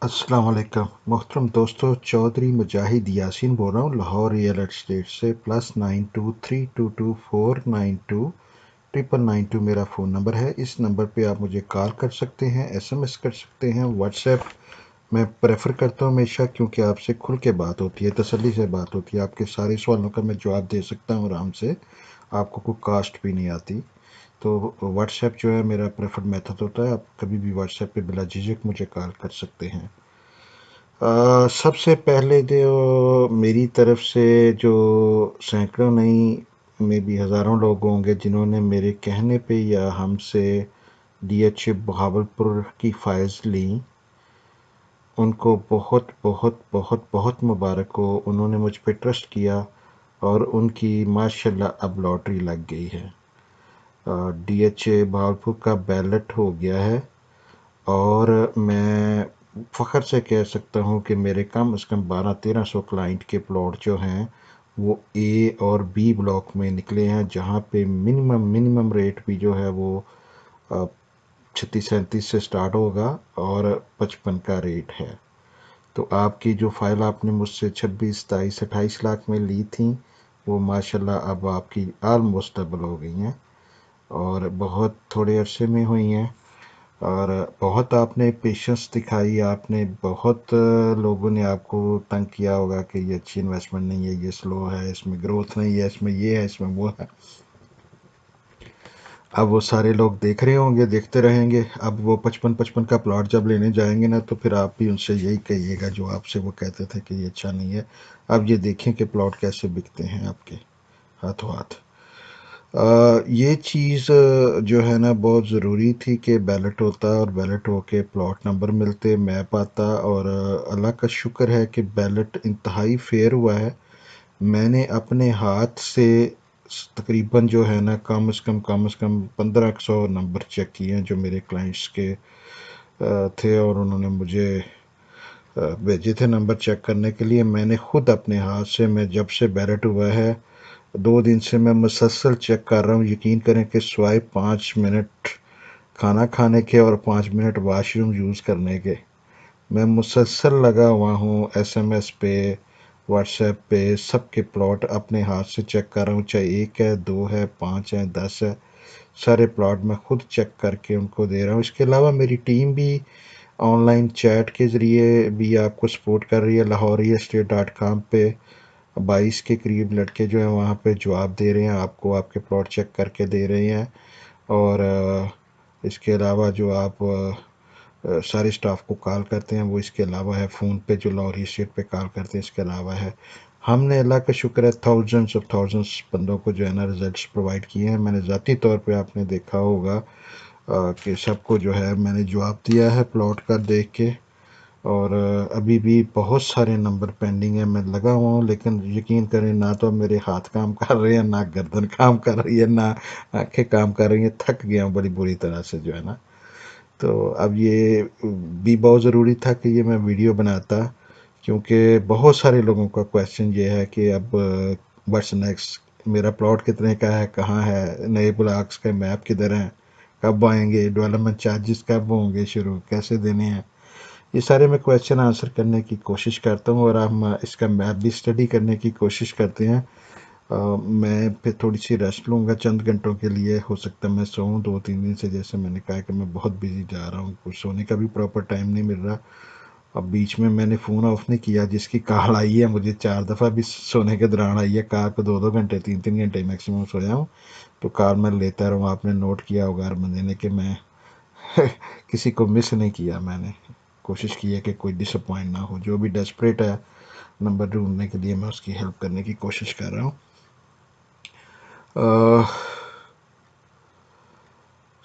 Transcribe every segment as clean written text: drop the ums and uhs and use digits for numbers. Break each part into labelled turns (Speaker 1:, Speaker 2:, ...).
Speaker 1: अस्सलाम वालेकुम मोहतरम दोस्तों, चौधरी मुजाहिद यासीन बोल रहा हूँ लाहौर रियल एस्टेट से। +92322492 मेरा फ़ोन नंबर है। इस नंबर पे आप मुझे कॉल कर सकते हैं, एसएमएस कर सकते हैं, व्हाट्सएप मैं प्रेफर करता हूँ हमेशा, क्योंकि आपसे खुल के बात होती है, तसल्ली से बात होती है। आपके सारे सवालों का मैं जवाब दे सकता हूँ आराम से, आपको कोई कास्ट भी नहीं आती। तो व्हाट्सएप जो है मेरा प्रेफर्ड मेथड होता है। आप कभी भी व्हाट्सएप पे बिला झिझक मुझे कॉल कर सकते हैं। सबसे पहले जो मेरी तरफ से जो सैकड़ों नहीं में भी हज़ारों लोग होंगे जिन्होंने मेरे कहने पे या हमसे डीएच बहावलपुर की फाइल्स ली, उनको बहुत बहुत बहुत बहुत मुबारक हो। उन्होंने मुझ पे ट्रस्ट किया और उनकी माशाल्लाह अब लॉटरी लग गई है। डीएच बहावलपुर का बैलेट हो गया है और मैं फ़ख्र से कह सकता हूँ कि मेरे कम से कम 1200-1300 क्लाइंट के प्लॉट जो हैं वो ए और बी ब्लॉक में निकले हैं, जहाँ पे मिनिमम रेट भी जो है वो 36-37 से स्टार्ट होगा और 55 का रेट है। तो आपकी जो फ़ाइल आपने मुझसे 26, 27, 28 लाख में ली थी, वो माशाल्लाह अब आपकी आलमोस्ट डबल हो गई हैं और बहुत थोड़े अरसे में हुई हैं। और बहुत आपने पेशेंस दिखाई, आपने बहुत लोगों ने आपको तंग किया होगा कि ये अच्छी इन्वेस्टमेंट नहीं है, ये स्लो है, इसमें ग्रोथ नहीं है, इसमें ये है, इसमें वो है। अब वो सारे लोग देख रहे होंगे, देखते रहेंगे। अब वो 55-55 का प्लॉट जब लेने जाएंगे ना, तो फिर आप भी उनसे यही कहिएगा जो आपसे वो कहते थे कि ये अच्छा नहीं है। अब ये देखें कि प्लॉट कैसे बिकते हैं आपके हाथों हाथ। ये चीज़ जो है ना बहुत ज़रूरी थी कि बैलेट होता और बैलेट होके प्लॉट नंबर मिलते, मैप आता। और अल्लाह का शुक्र है कि बैलेट इंतहाई फेयर हुआ है। मैंने अपने हाथ से तकरीबन जो है ना कम से कम 1500 नंबर चेक किए हैं जो मेरे क्लाइंट्स के थे, और उन्होंने मुझे भेजे थे नंबर चेक करने के लिए। मैंने खुद अपने हाथ से, मैं जब से बैलेट हुआ है 2 दिन से मैं मुसलसल चेक कर रहा हूँ। यकीन करें कि स्वाइप 5 मिनट खाना खाने के और 5 मिनट वाशरूम यूज़ करने के, मैं मुसलसल लगा हुआ हूँ। एसएमएस पे, व्हाट्सएप पे सबके प्लॉट अपने हाथ से चेक कर रहा हूँ, चाहे 1 है, 2 है, 5 है, 10 है। सारे प्लॉट मैं खुद चेक करके उनको दे रहा हूँ। इसके अलावा मेरी टीम भी ऑनलाइन चैट के ज़रिए भी आपको सपोर्ट कर रही है। lahoreestate.com पे 22 के करीब लड़के जो हैं वहाँ पे जवाब दे रहे हैं आपको, आपके प्लॉट चेक करके दे रहे हैं। और इसके अलावा जो आप सारे स्टाफ को कॉल करते हैं, वो इसके अलावा है फ़ोन पे जो लाहौर स्टेट पे कॉल करते हैं। इसके अलावा है, हमने अल्लाह का शुक्र है थाउजेंड्स बंदों को जो है ना रिजल्ट्स प्रोवाइड किए हैं। मैंने ज़ाती तौर पे आपने देखा होगा कि सबको जो है मैंने जवाब दिया है प्लॉट का देख के। और अभी भी बहुत सारे नंबर पेंडिंग है, मैं लगा हुआ हूँ। लेकिन यकीन करें, ना तो मेरे हाथ काम कर रहे हैं, ना गर्दन काम कर रही है, ना आंखें काम कर रही हैं। थक गया हूँ बड़ी बुरी तरह से जो है ना। तो अब ये भी बहुत ज़रूरी था कि ये मैं वीडियो बनाता, क्योंकि बहुत सारे लोगों का क्वेश्चन ये है कि अब व्हाट्स नेक्स्ट, मेरा प्लॉट कितने का है, कहाँ है, नए ब्लॉक्स के मैप किधर हैं, कब आएंगे, डेवलपमेंट चार्जेस कब होंगे शुरू, कैसे देने हैं। ये सारे मैं क्वेश्चन आंसर करने की कोशिश करता हूँ और हम इसका मैप भी स्टडी करने की कोशिश करते हैं। मैं फिर थोड़ी सी रेस्ट लूँगा चंद घंटों के लिए। हो सकता है मैं सोऊं 2-3 दिन से, जैसे मैंने कहा कि मैं बहुत बिजी जा रहा हूँ, कुछ सोने का भी प्रॉपर टाइम नहीं मिल रहा। अब बीच में मैंने फ़ोन ऑफ नहीं किया, जिसकी कॉल आई है मुझे 4 दफ़ा भी सोने के दौरान आई है। कॉल को 2-2 घंटे 3-3 घंटे मैक्सिमम सोया हूँ। तो कॉल मैं लेता रहा हूँ। आपने नोट किया होगा हर बंदे ने कि मैं किसी को मिस नहीं किया। मैंने कोशिश की है कि कोई डिसअपॉइंट ना हो। जो भी डेस्परेट है नंबर ढूंढने के लिए, मैं उसकी हेल्प करने की कोशिश कर रहा हूँ।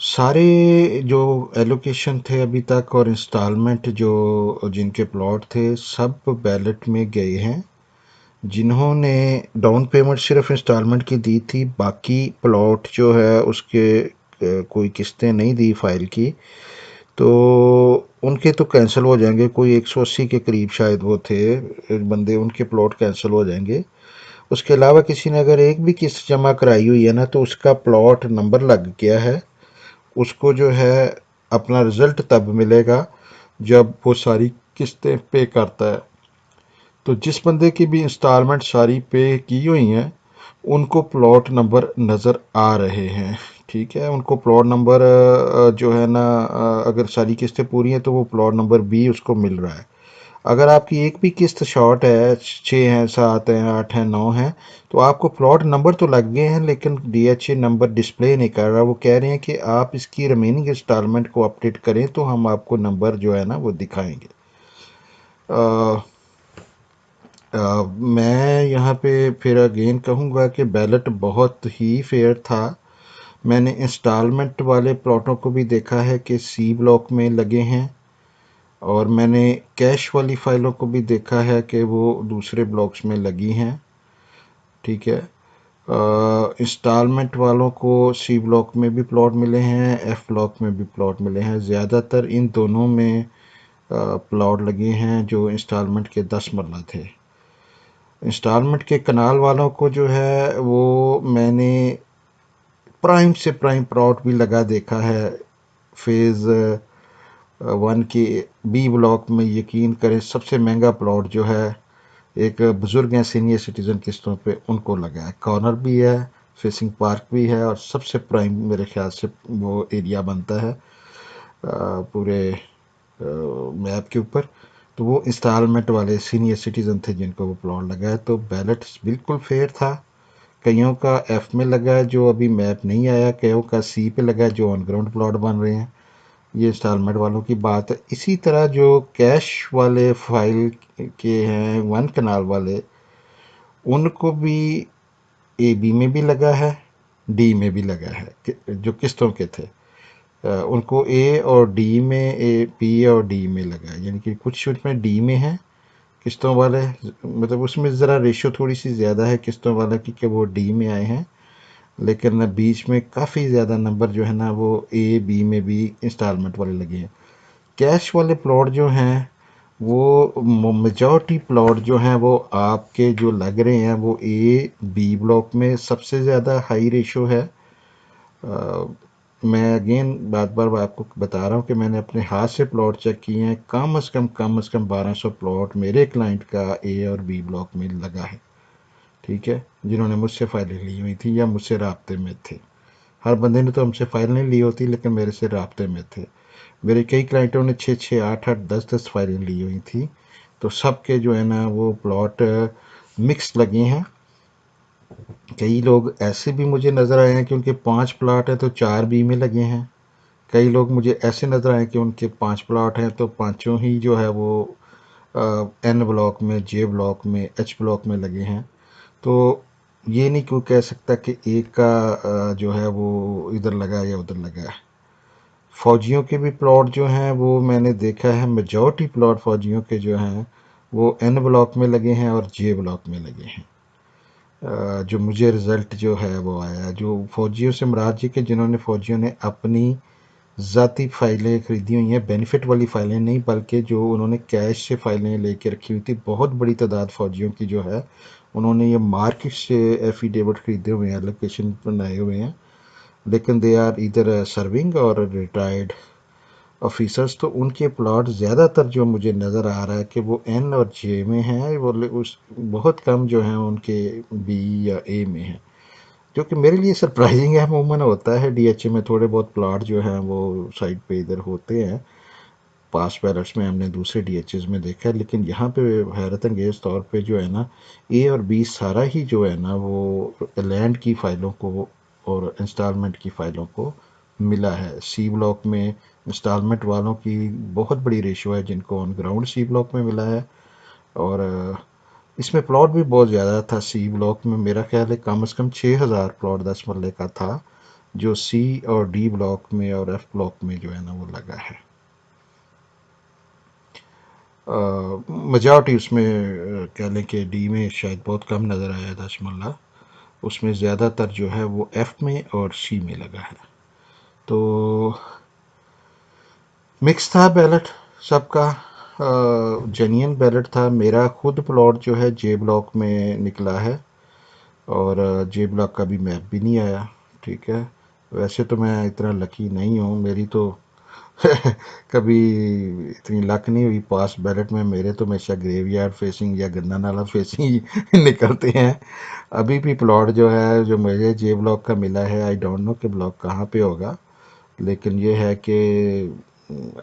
Speaker 1: सारे जो एलोकेशन थे अभी तक और इंस्टॉलमेंट जो जिनके प्लॉट थे, सब बैलेट में गए हैं। जिन्होंने डाउन पेमेंट सिर्फ इंस्टॉलमेंट की दी थी, बाकी प्लॉट जो है उसके कोई किस्तें नहीं दी फाइल की, तो उनके तो कैंसिल हो जाएंगे। कोई 180 के करीब शायद वो थे बंदे, उनके प्लॉट कैंसिल हो जाएंगे। उसके अलावा किसी ने अगर एक भी किस्त जमा कराई हुई है ना, तो उसका प्लॉट नंबर लग गया है। उसको जो है अपना रिज़ल्ट तब मिलेगा जब वो सारी किस्तें पे करता है। तो जिस बंदे की भी इंस्टॉलमेंट सारी पे की हुई हैं उनको प्लॉट नंबर नज़र आ रहे हैं। ठीक है, उनको प्लॉट नंबर जो है ना, अगर सारी किस्तें पूरी हैं तो वो प्लॉट नंबर बी उसको मिल रहा है। अगर आपकी एक भी किस्त शॉर्ट है, 6 हैं, 7 हैं, 8 हैं, 9 हैं, तो आपको प्लॉट नंबर तो लग गए हैं लेकिन डीएचए नंबर डिस्प्ले नहीं कर रहा। वो कह रहे हैं कि आप इसकी रिमेनिंग इंस्टॉलमेंट को अपडेट करें तो हम आपको नंबर जो है ना वो दिखाएंगे। अ, मैं यहाँ पे फिर अगेन कहूँगा कि बैलेट बहुत ही फेयर था। मैंने इंस्टॉलमेंट वाले प्लॉटों को भी देखा है कि सी ब्लॉक में लगे हैं, और मैंने कैश वाली फाइलों को भी देखा है कि वो दूसरे ब्लॉक्स में लगी हैं। ठीक है, इंस्टॉलमेंट वालों को सी ब्लॉक में भी प्लॉट मिले हैं, एफ ब्लॉक में भी प्लॉट मिले हैं। ज़्यादातर इन दोनों में प्लॉट लगे हैं जो इंस्टॉलमेंट के 10 मरला थे। इंस्टॉलमेंट के कनाल वालों को जो है वो मैंने प्राइम से प्राइम प्लॉट भी लगा देखा है। फेज़ 1 के बी ब्लॉक में यकीन करें सबसे महंगा प्लॉट जो है, एक बुज़ुर्ग हैं सीनियर सिटीज़न किस्तों पे, उनको लगा है। कॉर्नर भी है, फेसिंग पार्क भी है, और सबसे प्राइम मेरे ख्याल से वो एरिया बनता है पूरे मैप के ऊपर। तो वो इंस्टॉलमेंट वाले सीनियर सिटीज़न थे जिनको वो प्लॉट लगा है। तो बैलेट बिल्कुल फेयर था। कईयों का एफ में लगा है जो अभी मैप नहीं आया, कईयों का सी पे लगा है जो ऑन ग्राउंड प्लॉट बन रहे हैं। ये इंस्टॉलमेंट वालों की बात है। इसी तरह जो कैश वाले फाइल के हैं 1 कनाल वाले, उनको भी ए बी में भी लगा है, डी में भी लगा है, जो किस्तों के थे। उनको ए और डी में, ए बी और डी में लगा है, यानी कि कुछ उसमें डी में है किस्तों वाले, मतलब उसमें ज़रा रेशियो थोड़ी सी ज़्यादा है किस्तों वाला की कि वो डी में आए हैं। लेकिन बीच में काफ़ी ज़्यादा नंबर जो है ना वो ए बी में भी इंस्टॉलमेंट वाले लगे हैं। कैश वाले प्लॉट जो हैं वो मेजॉरिटी प्लॉट जो हैं वो आपके जो लग रहे हैं वो ए बी ब्लॉक में सबसे ज़्यादा हाई रेशो है। मैं अगेन बार बार आपको बता रहा हूँ कि मैंने अपने हाथ से प्लॉट चेक किए हैं, कम से कम 1200 प्लॉट मेरे क्लाइंट का ए और बी ब्लॉक में लगा है। ठीक है, जिन्होंने मुझसे फाइलें ली हुई थी या मुझसे राब्ते में थे। हर बंदे ने तो हमसे फाइल नहीं ली होती, लेकिन मेरे से राब्ते में थे। मेरे कई क्लाइंटों ने 6-6, 8-8, 10-10 फाइलें ली हुई थी। तो सबके जो है ना वो प्लॉट मिक्स लगे हैं। कई लोग ऐसे भी मुझे नज़र आए हैं कि उनके 5 प्लॉट हैं तो 4 बी में लगे हैं। कई लोग मुझे ऐसे नज़र आए कि उनके 5 प्लॉट हैं तो पाँचों ही जो है वो एन ब्लॉक में, जे ब्लॉक में, एच ब्लॉक में लगे हैं। तो ये नहीं कोई कह सकता कि एक का जो है वो इधर लगा या उधर लगा है। फौजियों के भी प्लॉट जो हैं वो मैंने देखा है, मेजॉरिटी प्लॉट फौजियों के जो हैं वो एन ब्लॉक में लगे हैं और जे ब्लॉक में लगे हैं। जो मुझे रिज़ल्ट जो है वो आया, जो फौजियों से मुराद ये कि जिन्होंने फौजियों ने अपनी ज़ाती फाइलें खरीदी हुई हैं, बेनिफिट वाली फाइलें नहीं, बल्कि जो उन्होंने कैश से फाइलें लेके रखी हुई थी। बहुत बड़ी तादाद फौजियों की जो है उन्होंने ये मार्केट से एफिडेविट खरीदे हुए हैं, एलोकेशन बनाए हुए हैं, लेकिन दे आर इधर सर्विंग और रिटायर्ड ऑफिसर्स। तो उनके प्लॉट ज़्यादातर जो मुझे नज़र आ रहा है कि वो एन और जे में हैं, वो उस बहुत कम जो हैं उनके बी या ए में हैं, जो कि मेरे लिए सरप्राइजिंग है। अमूमन होता है डीएचए में थोड़े बहुत प्लॉट जो हैं वो साइड पे इधर होते हैं, पास बैलेट्स में हमने दूसरे डीएचएस में देखा है, लेकिन यहाँ पे हैरत अंगेज तौर पे जो है ना ए और बी सारा ही जो है ना वो लैंड की फ़ाइलों को और इंस्टॉलमेंट की फ़ाइलों को मिला है। सी ब्लॉक में इंस्टॉलमेंट वालों की बहुत बड़ी रेशो है जिनको ऑन ग्राउंड सी ब्लॉक में मिला है, और इसमें प्लॉट भी बहुत ज़्यादा था। सी ब्लॉक में मेरा ख्याल है कम से कम 6000 प्लॉट 10 मरले का था, जो सी और डी ब्लॉक में और एफ ब्लॉक में जो है ना वो लगा है। मेजॉरिटी उसमें कह लें कि डी में शायद बहुत कम नज़र आया 10 मरला, उसमें ज़्यादातर जो है वो एफ में और सी में लगा है। तो मिक्स था बैलेट सबका, जेन्युइन बैलेट था। मेरा खुद प्लॉट जो है जे ब्लॉक में निकला है, और जे ब्लॉक का भी मैप भी नहीं आया। ठीक है, वैसे तो मैं इतना लकी नहीं हूँ, मेरी तो कभी इतनी लक नहीं हुई पास बैलेट में, मेरे तो हमेशा ग्रेवयार्ड फेसिंग या गन्ना नाला फेसिंग ही निकलते हैं। अभी भी प्लॉट जो है जो मुझे जे ब्लॉक का मिला है, आई डोंट नो कि ब्लॉक कहाँ पे होगा, लेकिन ये है कि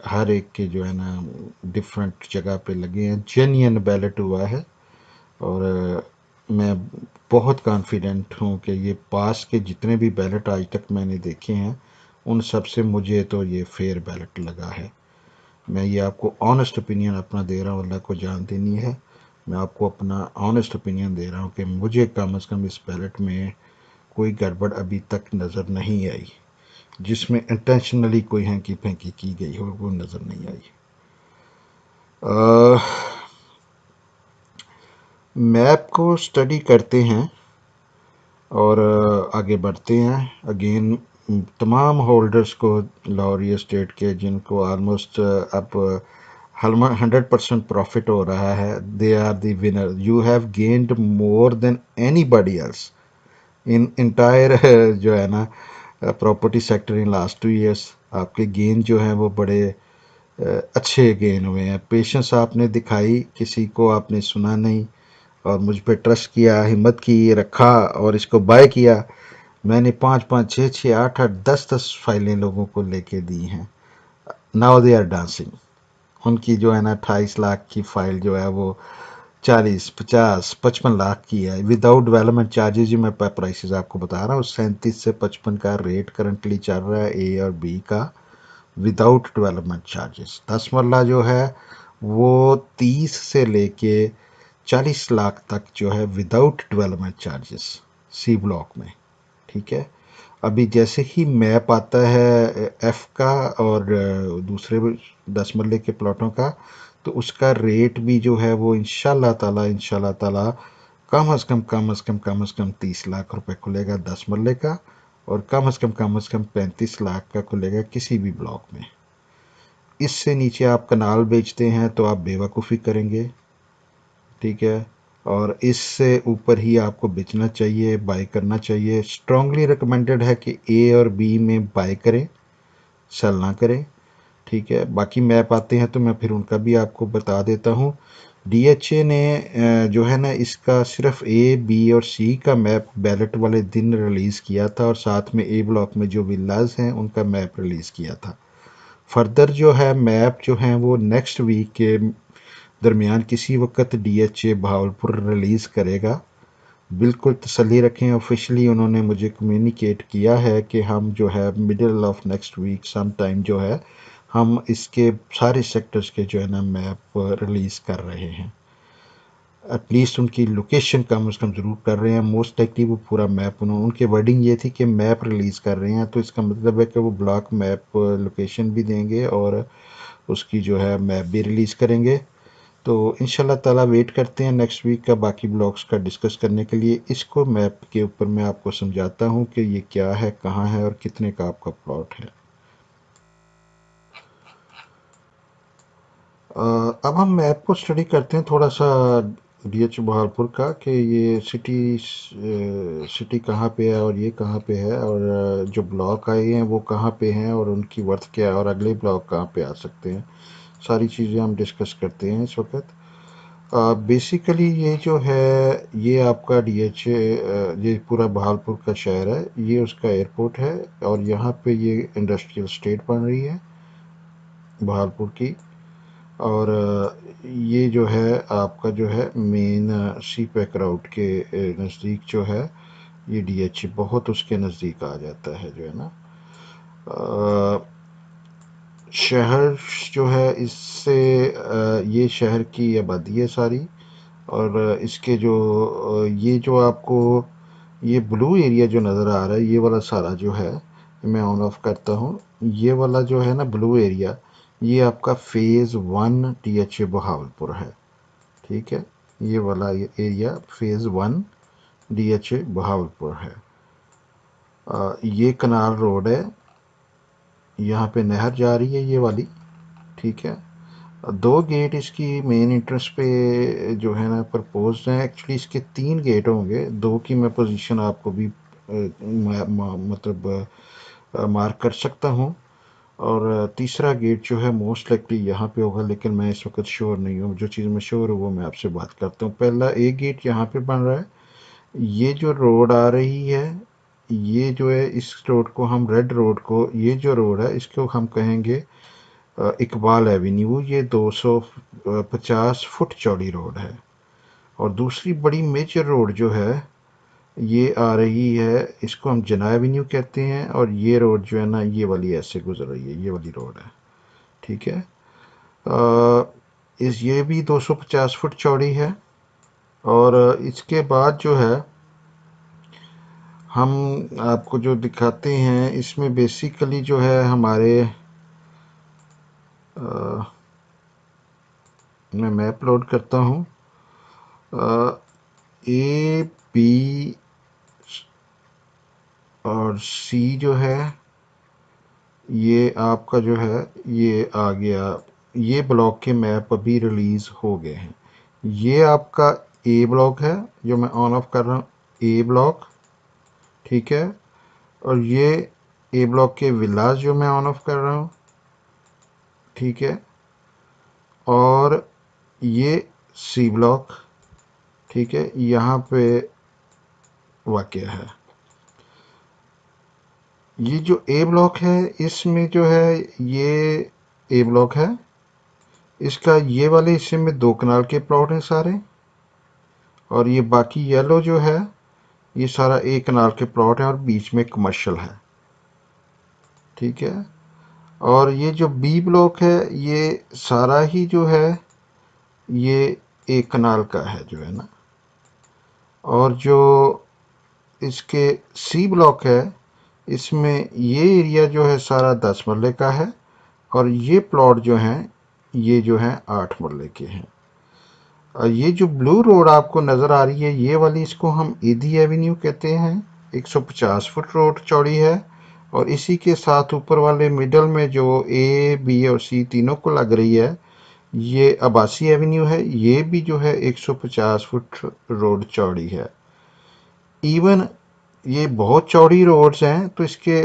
Speaker 1: हर एक के जो है ना डिफरेंट जगह पे लगे हैं, जेन्युइन बैलेट हुआ है। और मैं बहुत कॉन्फिडेंट हूँ कि ये पास के जितने भी बैलेट आज तक मैंने देखे हैं उन सब से मुझे तो ये फेयर बैलेट लगा है। मैं ये आपको ऑनेस्ट ओपिनियन अपना दे रहा हूँ, अल्लाह को जान देनी है। मैं आपको अपना ऑनेस्ट ओपिनियन दे रहा हूँ कि मुझे कम अज़ कम इस बैलेट में कोई गड़बड़ अभी तक नज़र नहीं आई, जिसमें इंटेंशनली कोई हैंकी फेंकी की गई हो वो नज़र नहीं आई। मैप को स्टडी करते हैं और आगे बढ़ते हैं। अगेन तमाम होल्डर्स को लॉरी एस्टेट के जिनको ऑलमोस्ट अब 100% प्रॉफिट हो रहा है, they are the winner. You have gained more than anybody else in entire जो है ना property sector in last 2 years. आपके गेन जो हैं वो बड़े अच्छे गेन हुए हैं। पेशेंस आपने दिखाई, किसी को आपने सुना नहीं और मुझ पे ट्रस्ट किया, हिम्मत की, रखा और इसको बाय किया। मैंने 5-5, 6-6, 8-8, 10-10 फाइलें लोगों को लेके दी हैं। Now they are dancing. उनकी जो है ना 28 लाख की फाइल जो है वो 40, 50, 55 लाख की है विदाउट डेवलपमेंट चार्जेस। ही मैं प्राइसेस आपको बता रहा हूँ, 37 से 55 का रेट करंटली चल रहा है ए और बी का, विदाउट डेवलपमेंट चार्जेस। 10 मरला जो है वो 30 से लेके 40 लाख तक जो है without development charges C block में। ठीक है, अभी जैसे ही मैप आता है एफ का और दूसरे 10 मरले के प्लॉटों का, तो उसका रेट भी जो है वो इंशाल्लाह ताला कम अज़ कम 30 लाख रुपए खुलेगा 10 मरले का, और कम अज़ कम 35 लाख का खुलेगा किसी भी ब्लॉक में। इससे नीचे आप कनाल बेचते हैं तो आप बेवकूफ़ी करेंगे। ठीक है, और इससे ऊपर ही आपको बेचना चाहिए, बाय करना चाहिए। स्ट्रांगली रिकमेंडेड है कि ए और बी में बाय करें, सेल ना करें। ठीक है, बाकी मैप आते हैं तो मैं फिर उनका भी आपको बता देता हूँ। डीएचए ने जो है ना इसका सिर्फ ए बी और सी का मैप बैलेट वाले दिन रिलीज़ किया था, और साथ में ए ब्लॉक में जो विलाज हैं उनका मैप रिलीज़ किया था। फर्दर जो है मैप जो हैं वो नेक्स्ट वीक के दरमियान किसी वक्त डीएचए बहावलपुर रिलीज़ करेगा। बिल्कुल तसल्ली रखें, ऑफिशियली उन्होंने मुझे कम्युनिकेट किया है कि हम जो है middle of next week some time जो है हम इसके सारे सेक्टर्स के जो है ना मैप रिलीज़ कर रहे हैं। एटलीस्ट उनकी लोकेशन कम अज़ कम ज़रूर कर रहे हैं। मोस्ट लाइकली वो पूरा मैप, उन्होंने उनकी वर्डिंग ये थी कि मैप रिलीज़ कर रहे हैं, तो इसका मतलब है कि वो ब्लॉक मैप लोकेशन भी देंगे और उसकी जो है मैप भी रिलीज़ करेंगे। तो इंशाल्लाह ताला वेट करते हैं नेक्स्ट वीक का बाकी ब्लॉग्स का डिस्कस करने के लिए। इसको मैप के ऊपर मैं आपको समझाता हूँ कि ये क्या है, कहाँ है और कितने का आपका प्लॉट है। अब हम मैप को स्टडी करते हैं थोड़ा सा डीएच बहालपुर का, कि ये सिटी कहाँ पे है और ये कहाँ पे है, और जो ब्लॉक आए हैं वो कहाँ पे हैं और उनकी वर्थ क्या है, और अगले ब्लॉक कहाँ पे आ सकते हैं। सारी चीज़ें हम डिस्कस करते हैं इस वक्त। बेसिकली ये जो है ये आपका डीएच ये पूरा बहालपुर का शहर है, ये उसका एयरपोर्ट है, और यहाँ पे ये इंडस्ट्रियल स्टेट बन रही है बहालपुर की। और ये जो है आपका जो है मेन सी पैक राउट के नज़दीक जो है ये डीएच बहुत उसके नज़दीक आ जाता है जो है ना। शहर जो है इससे ये शहर की आबादी है सारी, और इसके जो ये जो आपको ये ब्लू एरिया जो नज़र आ रहा है ये वाला सारा जो है, मैं ऑन ऑफ करता हूँ। ये वाला जो है ना ब्लू एरिया, ये आपका फेज़ 1 डीएचए बहावलपुर है। ठीक है, ये वाला ये एरिया फेज़ 1 डीएचए बहावलपुर है। ये कनाल रोड है, यहाँ पे नहर जा रही है ये वाली। ठीक है, 2 गेट इसकी मेन इंट्रेंस पे जो है ना प्रपोज हैं। एक्चुअली इसके 3 गेट होंगे, 2 की मैं पोजीशन आपको भी मतलब मार्क कर सकता हूँ। और तीसरा गेट जो है मोस्ट लाइकली यहाँ पे होगा, लेकिन मैं इस वक्त श्योर नहीं हूँ। जो चीज़ मैं श्योर हूँ वो मैं आपसे बात करता हूँ। पहला एक गेट यहाँ पे बन रहा है। ये जो रोड आ रही है, ये जो है, इस रोड को हम रेड रोड को, ये जो रोड है इसको हम कहेंगे इकबाल एवेन्यू। ये 250 फुट चौड़ी रोड है। और दूसरी बड़ी मेजर रोड जो है ये आ रही है, इसको हम जना एवेन्यू कहते हैं। और ये रोड जो है ना, ये वाली ऐसे गुजर रही है, ये वाली रोड है, ठीक है। ये भी 250 फुट चौड़ी है। और इसके बाद जो है हम आपको जो दिखाते हैं, इसमें बेसिकली जो है हमारे मैं मैप लोड करता हूँ। ए बी और सी जो है, ये आपका जो है ये आ गया। ये ब्लॉक के मैप अभी रिलीज़ हो गए हैं। ये आपका ए ब्लॉक है जो मैं ऑन ऑफ कर रहा हूँ, ए ब्लॉक, ठीक है। और ये ए ब्लॉक के विलास जो मैं ऑन ऑफ कर रहा हूँ, ठीक है। और ये सी ब्लॉक, ठीक है, यहाँ पे वाक़ है। ये जो ए ब्लॉक है, इसमें जो है ये ए ब्लॉक है, इसका ये वाले हिस्से में 2 कनाल के प्लॉट हैं सारे। और ये बाकी येलो जो है ये सारा 1 कनाल के प्लॉट है और बीच में कमर्शियल है, ठीक है। और ये जो बी ब्लॉक है ये सारा ही जो है ये 1 कनाल का है जो है ना। और जो इसके सी ब्लॉक है, इसमें ये एरिया जो है सारा 10 मरले का है। और ये प्लॉट जो हैं ये जो हैं 8 मरले के हैं। ये जो ब्लू रोड आपको नज़र आ रही है, ये वाली, इसको हम ईदी एवेन्यू कहते हैं। 150 फुट रोड चौड़ी है। और इसी के साथ ऊपर वाले मिडल में जो ए बी और सी तीनों को लग रही है, ये अब्बासी एवेन्यू है। ये भी जो है 150 फुट रोड चौड़ी है। इवन ये बहुत चौड़ी रोड्स हैं, तो इसके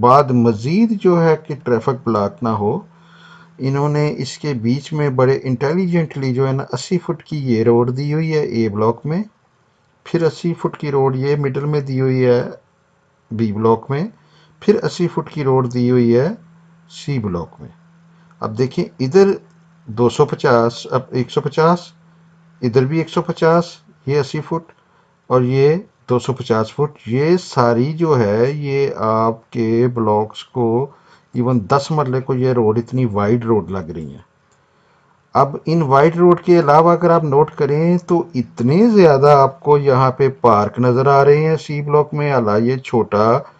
Speaker 1: बाद मज़ीद जो है कि ट्रैफिक ब्लॉक ना हो, इन्होंने इसके बीच में बड़े इंटेलिजेंटली जो है ना 80 फुट की ये रोड दी हुई है ए ब्लॉक में। फिर 80 फुट की रोड ये मिडल में दी हुई है बी ब्लॉक में। फिर 80 फुट की रोड दी हुई है सी ब्लॉक में। अब देखिए, इधर 250, अब 150, इधर भी 150, ये 80 फुट और ये 250 फुट। ये सारी जो है ये आपके ब्लॉक्स को, इवन 10 मरले को ये रोड इतनी वाइड रोड लग रही है। अब इन वाइड रोड के अलावा अगर आप नोट करें तो इतने ज़्यादा आपको यहाँ पे पार्क नज़र आ रहे हैं सी ब्लॉक में। हालांकि ये छोटा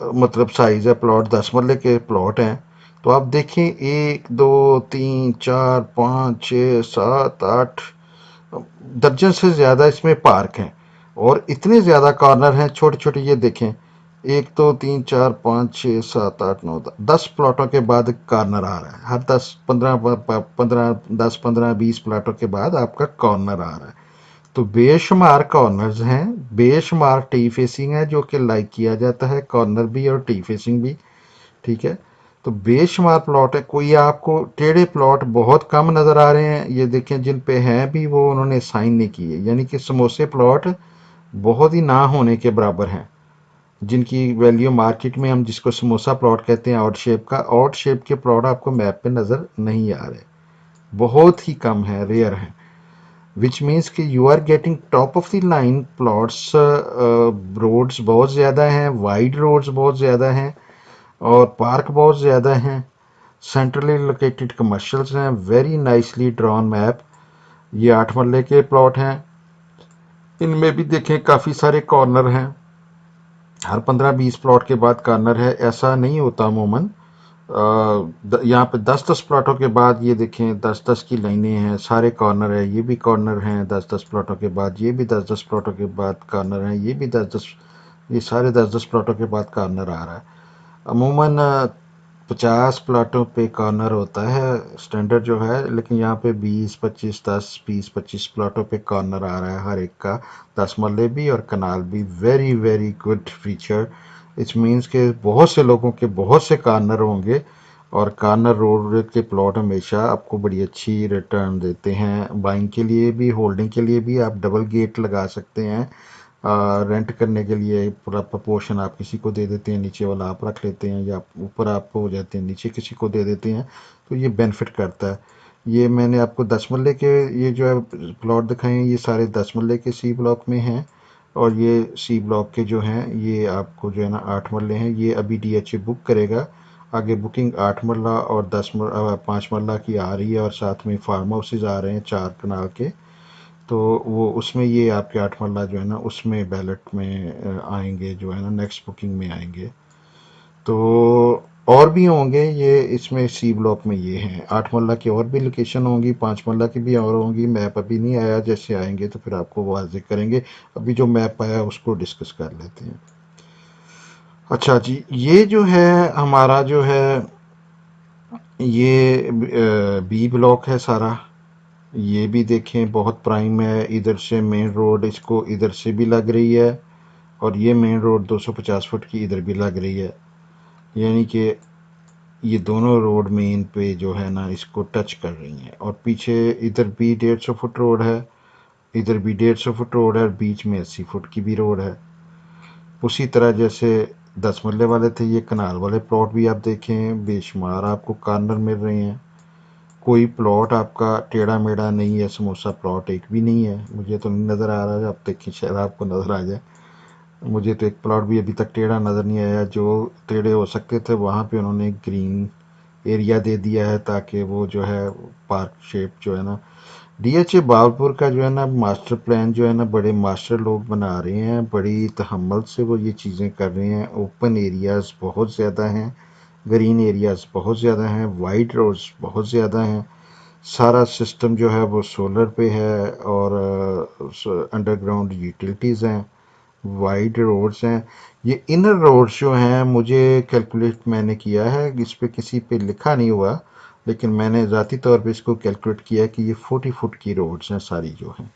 Speaker 1: मतलब साइज़ है, प्लॉट 10 मरले के प्लॉट हैं। तो आप देखें, 1 2 3 4 5 6 7 8 दर्जन से ज़्यादा इसमें पार्क हैं। और इतने ज़्यादा कॉर्नर हैं छोटे छोटे, ये देखें, 1 2 3 4 5 6 7 8 9 10 प्लॉटों के बाद कॉर्नर आ रहा है। हर 10 15 15 10 15 20 प्लॉटों के बाद आपका कॉर्नर आ रहा है। तो बेशुमार कॉर्नर्स हैं, बेशुमार टी फेसिंग है जो कि लाइक किया जाता है, कॉर्नर भी और टी फेसिंग भी, ठीक है। तो बेशुमार प्लॉट है। कोई आपको टेढ़े प्लॉट बहुत कम नज़र आ रहे हैं, ये देखें, जिन पे हैं भी वो उन्होंने साइन नहीं किए, यानी कि समोसे प्लॉट बहुत ही ना होने के बराबर हैं, जिनकी वैल्यू मार्केट में, हम जिसको समोसा प्लॉट कहते हैं, आउट शेप का, आउट शेप के प्लॉट आपको मैप पे नज़र नहीं आ रहे, बहुत ही कम है, रेयर है। विच मीन्स कि you are getting top of the line plots. Roads बहुत ज़्यादा हैं, वाइड रोड्स बहुत ज़्यादा हैं और पार्क बहुत ज़्यादा हैं। सेंट्रली लोकेटेड कमर्शियल्स हैं, वेरी नाइसली ड्रॉन मैप। ये 8 मरले के प्लॉट हैं। इनमें भी देखें काफ़ी सारे कॉर्नर हैं, हर 15-20 प्लॉट के बाद कॉर्नर है। ऐसा नहीं होता अमूमन। यहाँ पे 10-10 प्लॉटों के बाद ये देखें 10-10 की लाइनें हैं, सारे कॉर्नर है। ये भी कॉर्नर हैं 10-10 प्लॉटों के बाद, ये भी 10-10 प्लॉटों के बाद कॉर्नर है, ये भी 10-10, ये सारे 10-10 प्लॉटों के बाद कॉर्नर आ रहा है। अमूमन 50 प्लाटों पे कॉर्नर होता है स्टैंडर्ड जो है, लेकिन यहाँ पे 20-25 10-20-25 प्लाटों पे कॉर्नर आ रहा है हर एक का। 10 मरले भी और कनाल भी। Very very good feature. It's means के बहुत से लोगों के बहुत से कार्नर होंगे, और कार्नर रोड के प्लॉट हमेशा आपको बड़ी अच्छी रिटर्न देते हैं। बाइंग के लिए भी, होल्डिंग के लिए भी आप डबल गेट लगा सकते हैं। रेंट करने के लिए पूरा प्रपोर्शन आप किसी को दे देते हैं, नीचे वाला आप रख लेते हैं, या ऊपर आप हो जाते हैं नीचे किसी को दे देते हैं, तो ये बेनिफिट करता है। ये मैंने आपको 10 मरले के ये जो है प्लॉट दिखाए हैं, ये सारे 10 मरले के सी ब्लॉक में हैं, और ये सी ब्लॉक के जो हैं ये आपको जो है ना 8 मरले हैं। ये अभी डीएचए बुक करेगा, आगे बुकिंग 8 मरला और 5 मरला की आ रही है, और साथ में फार्म हाउसेज आ रहे हैं 4 कनाल के, तो वो उसमें ये आपके 8 मरला जो है ना उसमें बैलेट में आएंगे, जो है ना नेक्स्ट बुकिंग में आएंगे। तो और भी होंगे ये इसमें सी ब्लॉक में, ये हैं 8 मरला की और भी लोकेशन होंगी, 5 मरला की भी और होंगी। मैप अभी नहीं आया, जैसे आएंगे तो फिर आपको वाज़ेह करेंगे। अभी जो मैप आया उसको डिस्कस कर लेते हैं। अच्छा जी, ये जो है हमारा जो है ये बी ब्लॉक है सारा। ये भी देखें बहुत प्राइम है, इधर से मेन रोड इसको इधर से भी लग रही है, और ये मेन रोड 250 फुट की इधर भी लग रही है, यानी कि ये दोनों रोड मेन पे जो है ना इसको टच कर रही हैं। और पीछे इधर भी 150 फुट रोड है, इधर भी 150 फुट रोड है, और बीच में 80 फुट की भी रोड है। उसी तरह जैसे 10 मरले वाले थे, ये कनाल वाले प्लॉट भी आप देखें बेशुमार आपको कार्नर मिल रहे हैं। कोई प्लॉट आपका टेढ़ा मेढ़ा नहीं है, समोसा प्लॉट एक भी नहीं है, मुझे तो नहीं नज़र आ रहा है। आप देखिए शायद आपको नज़र आ जाए, मुझे तो एक प्लॉट भी अभी तक टेढ़ा नज़र नहीं आया। जो टेढ़े हो सकते थे वहाँ पे उन्होंने ग्रीन एरिया दे दिया है, ताकि वो जो है पार्क शेप जो है ना। डीएचए बागपुर का जो है ना मास्टर प्लान जो है ना बड़े मास्टर लोग बना रहे हैं, बड़ी तहम्मुल से वो ये चीज़ें कर रहे हैं। ओपन एरियाज़ बहुत ज़्यादा हैं, ग्रीन एरियाज़ बहुत ज़्यादा हैं, वाइड रोड्स बहुत ज़्यादा हैं। सारा सिस्टम जो है वो सोलर पे है, और अंडरग्राउंड यूटिलिटीज़ हैं, वाइड रोड्स हैं। ये इनर रोड्स जो हैं, मुझे कैलकुलेट मैंने किया है, इस पे किसी पे लिखा नहीं हुआ, लेकिन मैंने ज़ाती तौर पे इसको कैलकुलेट किया है कि ये 40 फुट की रोड्स हैं सारी जो हैं।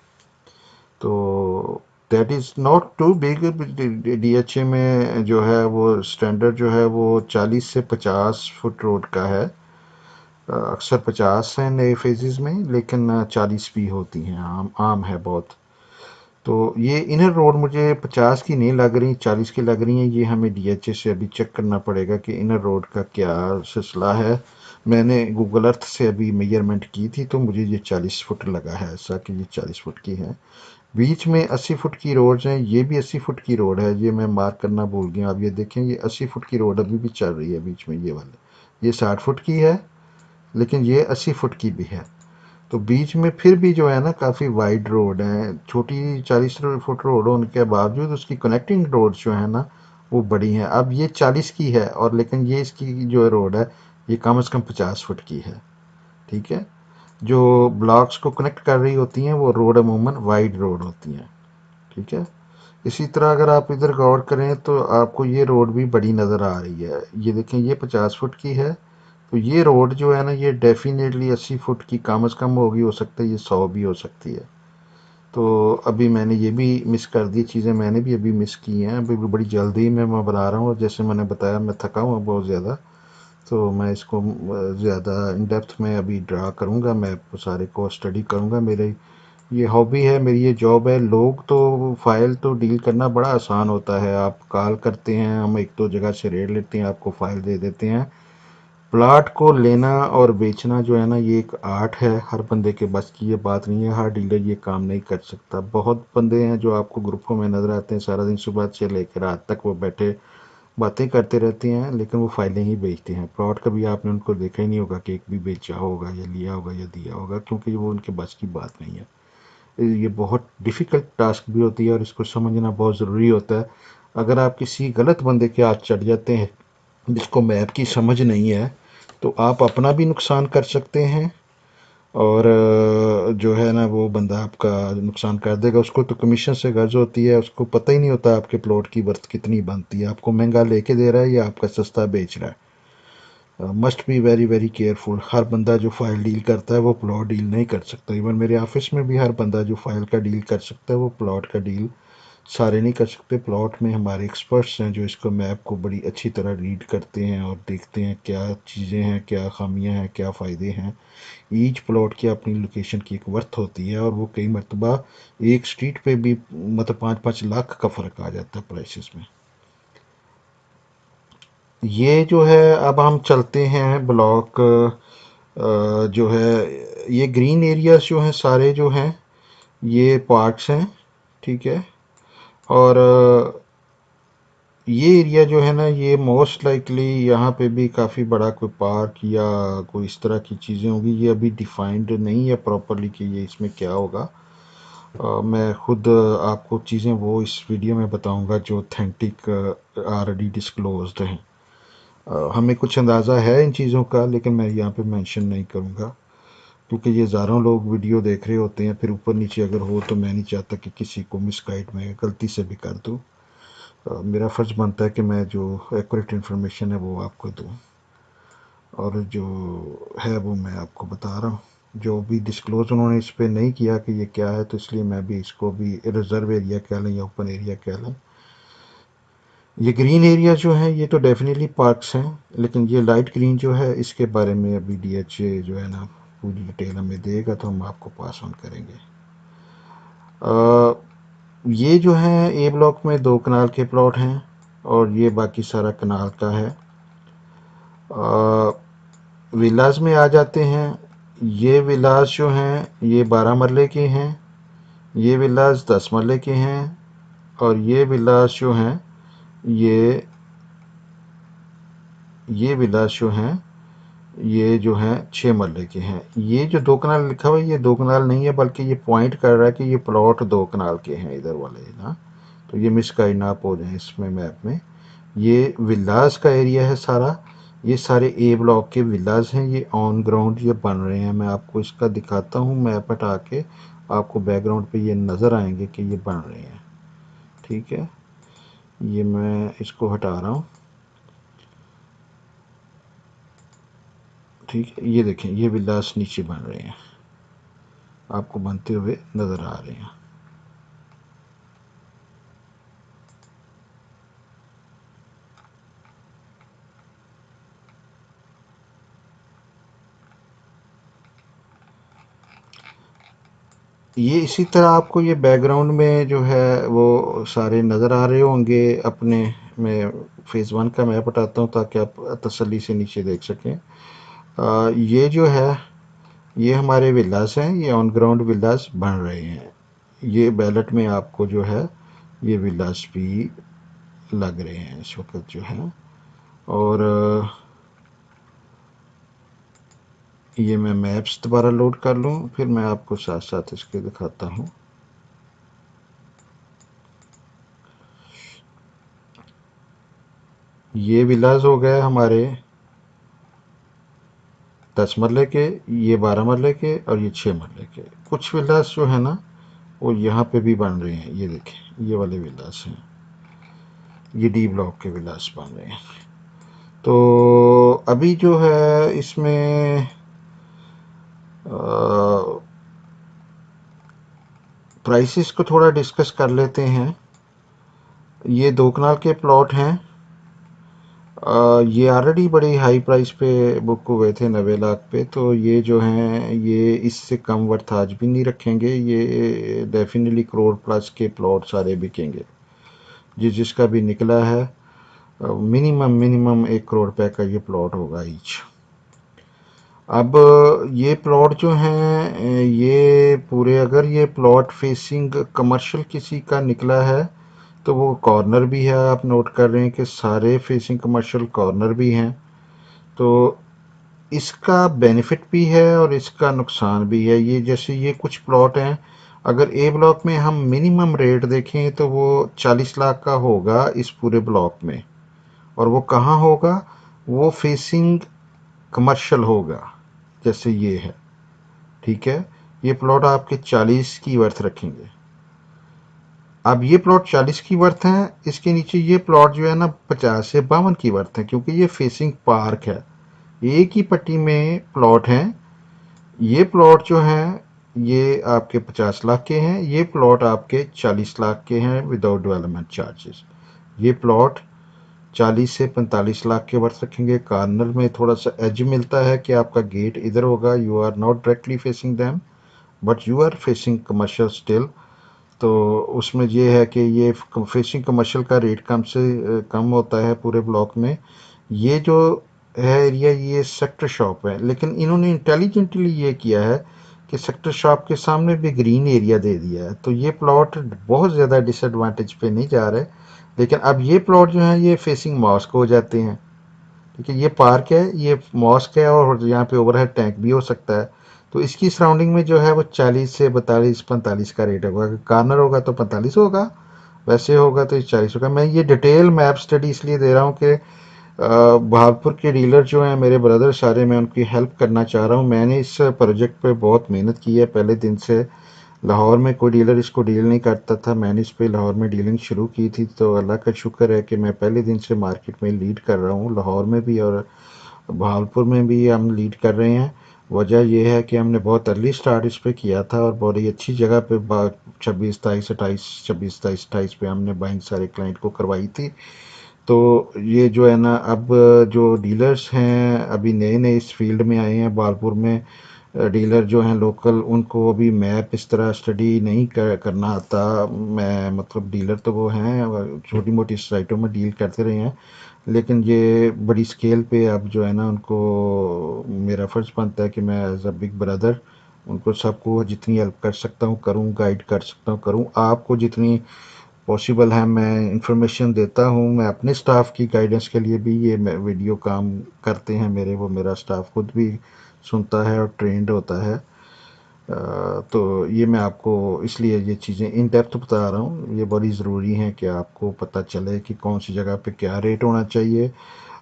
Speaker 1: तो that is not too big. DHA में जो है वो स्टैंडर्ड जो है वो 40 से 50 फुट रोड का है। अक्सर 50 हैं नए फेजेस में, लेकिन 40 भी होती हैं, आम आम है बहुत। तो ये इनर रोड मुझे 50 की नहीं लग रही, 40 की लग रही हैं। ये हमें डीएचए से अभी चेक करना पड़ेगा कि इनर रोड का क्या सिलसिला है। मैंने गूगल अर्थ से अभी मेजरमेंट की थी, तो मुझे ये 40 फुट लगा है, ऐसा कि ये 40 फुट की है। बीच में 80 फुट की रोड्स हैं, ये भी 80 फुट की रोड है, ये मैं मार्क करना भूल गया। आप ये देखें, ये 80 फुट की रोड अभी भी चल रही है बीच में, ये वाले ये 60 फुट की है, लेकिन ये 80 फुट की भी है। तो बीच में फिर भी जो है ना काफ़ी वाइड रोड है, छोटी 40 फुट रोड होने के बावजूद उसकी कनेक्टिंग रोड्स जो है ना वो बड़ी हैं। अब ये 40 की है, और लेकिन ये इसकी जो रोड है ये कम से कम 50 फुट की है। ठीक है, जो ब्लॉक्स को कनेक्ट कर रही होती हैं वो रोड अमूमन वाइड रोड होती हैं। ठीक है, इसी तरह अगर आप इधर गौर करें तो आपको ये रोड भी बड़ी नज़र आ रही है। ये देखें, ये 50 फुट की है, तो ये रोड जो है ना ये डेफिनेटली 80 फुट की कम से कम होगी, हो सकता है ये 100 भी हो सकती है। तो अभी मैंने ये भी मिस कर दी, चीज़ें मैंने भी अभी मिस की हैं, अभी भी बड़ी जल्दी में मैं बना रहा हूँ। जैसे मैंने बताया मैं थका हुआ बहुत ज़्यादा, तो मैं इसको ज़्यादा इन डेप्थ में अभी ड्रा करूँगा, मैं सारे को स्टडी करूँगा। मेरे ये हॉबी है, मेरी ये जॉब है। लोग तो फाइल तो डील करना बड़ा आसान होता है, आप कॉल करते हैं, हम एक दो जगह से रेट लेते हैं, आपको फाइल दे देते हैं। प्लाट को लेना और बेचना जो है ना ये एक आर्ट है, हर बंदे के बस की ये बात नहीं है, हर डीलर ये काम नहीं कर सकता। बहुत बंदे हैं जो आपको ग्रुपों में नज़र आते हैं, सारा दिन सुबह से लेकर रात तक वो बैठे बातें करते रहते हैं, लेकिन वो फाइलें ही बेचते हैं। प्लॉट कभी आपने उनको देखा ही नहीं होगा कि एक भी बेचा होगा या लिया होगा या दिया होगा, क्योंकि वो उनके बस की बात नहीं है। ये बहुत डिफ़िकल्ट टास्क भी होती है, और इसको समझना बहुत ज़रूरी होता है। अगर आप किसी गलत बंदे के हाथ चढ़ जाते हैं जिसको मैप की समझ नहीं है, तो आप अपना भी नुकसान कर सकते हैं, और जो है ना वो बंदा आपका नुकसान कर देगा। उसको तो कमीशन से गर्ज होती है, उसको पता ही नहीं होता आपके प्लॉट की वर्थ कितनी बनती है, आपको महंगा लेके दे रहा है या आपका सस्ता बेच रहा है। Must be very very careful. हर बंदा जो फाइल डील करता है वो प्लॉट डील नहीं कर सकता। इवन मेरे ऑफिस में भी हर बंदा जो फाइल का डील कर सकता है वो प्लॉट का डील सारे नहीं कर सकते। प्लॉट में हमारे एक्सपर्ट्स हैं जो इसको मैप को बड़ी अच्छी तरह रीड करते हैं और देखते हैं क्या चीज़ें हैं, क्या खामियां हैं, क्या फ़ायदे हैं। ईच प्लॉट की अपनी लोकेशन की एक वर्थ होती है और वो कई मरतबा एक स्ट्रीट पे भी मतलब 5-5 लाख का फ़र्क आ जाता है प्राइसेस में। ये जो है अब हम चलते हैं ब्लॉक जो है ये ग्रीन एरियाज जो हैं सारे जो हैं ये पार्क्स हैं, ठीक है। और ये एरिया जो है ना ये मोस्ट लाइकली यहाँ पे भी काफ़ी बड़ा कोई पार्क या कोई इस तरह की चीज़ें होंगी। ये अभी डिफाइंड नहीं है प्रॉपरली कि ये इसमें क्या होगा। मैं खुद आपको चीज़ें वो इस वीडियो में बताऊंगा जो ऑथेंटिक ऑलरेडी डिस्क्लोज्ड हैं। हमें कुछ अंदाज़ा है इन चीज़ों का, लेकिन मैं यहाँ पे मेंशन नहीं करूँगा क्योंकि ये हज़ारों लोग वीडियो देख रहे होते हैं, फिर ऊपर नीचे अगर हो तो मैं नहीं चाहता कि किसी को मिसगाइड में गलती से भी कर दूँ। मेरा फ़र्ज़ बनता है कि मैं जो एक्यूरेट इन्फॉर्मेशन है वो आपको दूँ और जो है वो मैं आपको बता रहा हूँ। जो भी डिस्क्लोज़ उन्होंने इस पे नहीं किया कि ये क्या है, तो इसलिए मैं भी इसको भी रिज़र्व एरिया कह लें या ओपन एरिया कह लें। ये ग्रीन एरिया जो है ये तो डेफिनेटली पार्क्स हैं, लेकिन ये लाइट ग्रीन जो है इसके बारे में अभी DHA जो है ना पूरी डिटेल हमें देगा तो हम आपको पास ऑन करेंगे। ये जो है ए ब्लॉक में 2 कनाल के प्लॉट हैं और ये बाकी सारा कनाल का है। विलास में आ जाते हैं। ये विलास जो हैं ये 12 मरले के हैं, ये विलास 10 मरले के हैं और ये विलास जो हैं ये विलास जो हैं ये जो हैं 6 मरले के हैं। ये जो 2 कनाल लिखा हुआ है ये 2 कनाल नहीं है, बल्कि ये पॉइंट कर रहा है कि ये प्लॉट 2 कनाल के हैं इधर वाले ना, तो ये मिसगाइड ना आप हो जाए इसमें मैप में। ये विलास का एरिया है सारा, ये सारे ए ब्लॉक के विलास हैं, ये ऑन ग्राउंड ये बन रहे हैं। मैं आपको इसका दिखाता हूँ मैप हटा के, आपको बैकग्राउंड पे ये नज़र आएंगे कि ये बन रहे हैं, ठीक है। ये मैं इसको हटा रहा हूँ, ठीक है। ये देखें ये विलास नीचे बन रहे हैं, आपको बनते हुए नज़र आ रहे हैं। ये इसी तरह आपको ये बैकग्राउंड में जो है वो सारे नज़र आ रहे होंगे अपने। मैं फेज़ 1 का मैप हटाता हूँ ताकि आप तसल्ली से नीचे देख सकें। ये जो है ये हमारे विलास हैं, ये ऑन ग्राउंड विलास बन रहे हैं। ये बैलेट में आपको जो है ये विलास भी लग रहे हैं इस वक्त जो है। और ये मैं मैप्स दोबारा लोड कर लूँ फिर मैं आपको साथ साथ इसके दिखाता हूँ। ये विलास हो गए हमारे 10 मरले के, ये 12 मरले के और ये 6 मरले के। कुछ विलास जो है ना वो यहाँ पे भी बन रहे हैं, ये देखें ये वाले विलास हैं, ये डी ब्लॉक के विलास बन रहे हैं। तो अभी जो है इसमें प्राइसेस को थोड़ा डिस्कस कर लेते हैं। ये 2 कनाल के प्लॉट हैं। ये ऑलरेडी बड़ी हाई प्राइस पे बुक हुए थे 90 लाख पे, तो ये जो हैं ये इससे कम वर्थ आज भी नहीं रखेंगे। ये डेफिनेटली करोड़ प्लस के प्लॉट सारे बिकेंगे। जिसका भी निकला है मिनिमम मिनिमम 1 करोड़ रुपए का ये प्लॉट होगा ईच। अब ये प्लॉट जो हैं ये पूरे अगर ये प्लॉट फेसिंग कमर्शियल किसी का निकला है तो वो कॉर्नर भी है, आप नोट कर रहे हैं कि सारे फेसिंग कमर्शियल कॉर्नर भी हैं। तो इसका बेनिफिट भी है और इसका नुकसान भी है। ये जैसे ये कुछ प्लॉट हैं, अगर ए ब्लॉक में हम मिनिमम रेट देखें तो वो 40 लाख का होगा इस पूरे ब्लॉक में, और वो कहाँ होगा, वो फेसिंग कमर्शियल होगा जैसे ये है, ठीक है। ये प्लॉट आपके 40 की वर्थ रखेंगे। अब ये प्लॉट 40 की वर्थ है, इसके नीचे ये प्लॉट जो है ना 50 से 52 की वर्थ है, क्योंकि ये फेसिंग पार्क है। एक ही पट्टी में प्लॉट हैं। ये प्लॉट जो हैं ये आपके 50 लाख के हैं, ये प्लॉट आपके 40 लाख के हैं विदाउट डेवलपमेंट चार्जेस। ये प्लॉट 40 से 45 लाख के वर्थ रखेंगे। कार्नर में थोड़ा सा एज मिलता है कि आपका गेट इधर होगा, you are not directly facing them but you are facing commercial still. तो उसमें ये है कि ये फेसिंग कमर्शियल का रेट कम से कम होता है पूरे ब्लॉक में। ये जो है एरिया, ये सेक्टर शॉप है, लेकिन इन्होंने इंटेलिजेंटली ये किया है कि सेक्टर शॉप के सामने भी ग्रीन एरिया दे दिया है, तो ये प्लॉट बहुत ज़्यादा डिसएडवांटेज पे नहीं जा रहे। लेकिन अब ये प्लॉट जो है ये फेसिंग मॉस्क हो जाते हैं। ठीक है, ये पार्क है, ये मॉस्क है, और यहाँ पे ओवरहेड टैंक भी हो सकता है। तो इसकी सराउंडिंग में जो है वो 40 से 42 45 का रेट होगा। अगर कार्नर होगा तो 45 होगा, वैसे होगा तो 40 होगा। मैं ये डिटेल मैप स्टडी इसलिए दे रहा हूँ कि बहावलपुर के डीलर जो हैं मेरे ब्रदर सारे, मैं उनकी हेल्प करना चाह रहा हूँ। मैंने इस प्रोजेक्ट पे बहुत मेहनत की है पहले दिन से। लाहौर में कोई डीलर इसको डील नहीं करता था, मैंने इस पे लाहौर में डीलिंग शुरू की थी। तो अल्लाह का शुक्र है कि मैं पहले दिन से मार्केट में लीड कर रहा हूँ, लाहौर में भी और बहावलपुर में भी हम लीड कर रहे हैं। वजह यह है कि हमने बहुत अर्ली स्टार्ट इस पे किया था और बड़ी अच्छी जगह पे 26 27 28 26 27 28 पे हमने बाइंग सारे क्लाइंट को करवाई थी। तो ये जो है ना, अब जो डीलर्स हैं अभी नए नए इस फील्ड में आए हैं बहावलपुर में, डीलर जो हैं लोकल, उनको अभी मैप इस तरह स्टडी नहीं करना आता। मैं मतलब डीलर तो वो हैं, छोटी मोटी साइटों में डील करते रहे हैं, लेकिन ये बड़ी स्केल पे अब जो है ना, उनको मेरा फ़र्ज़ बनता है कि मैं एज अ बिग ब्रदर उनको सबको जितनी हेल्प कर सकता हूँ करूँ, गाइड कर सकता हूँ करूँ। आपको जितनी पॉसिबल है मैं इंफॉर्मेशन देता हूँ। मैं अपने स्टाफ की गाइडेंस के लिए भी ये वीडियो काम करते हैं मेरे, वो मेरा स्टाफ खुद भी सुनता है और ट्रेंड होता है। तो ये मैं आपको इसलिए ये चीज़ें इन डेप्थ बता रहा हूँ, ये बड़ी ज़रूरी हैं कि आपको पता चले कि कौन सी जगह पे क्या रेट होना चाहिए।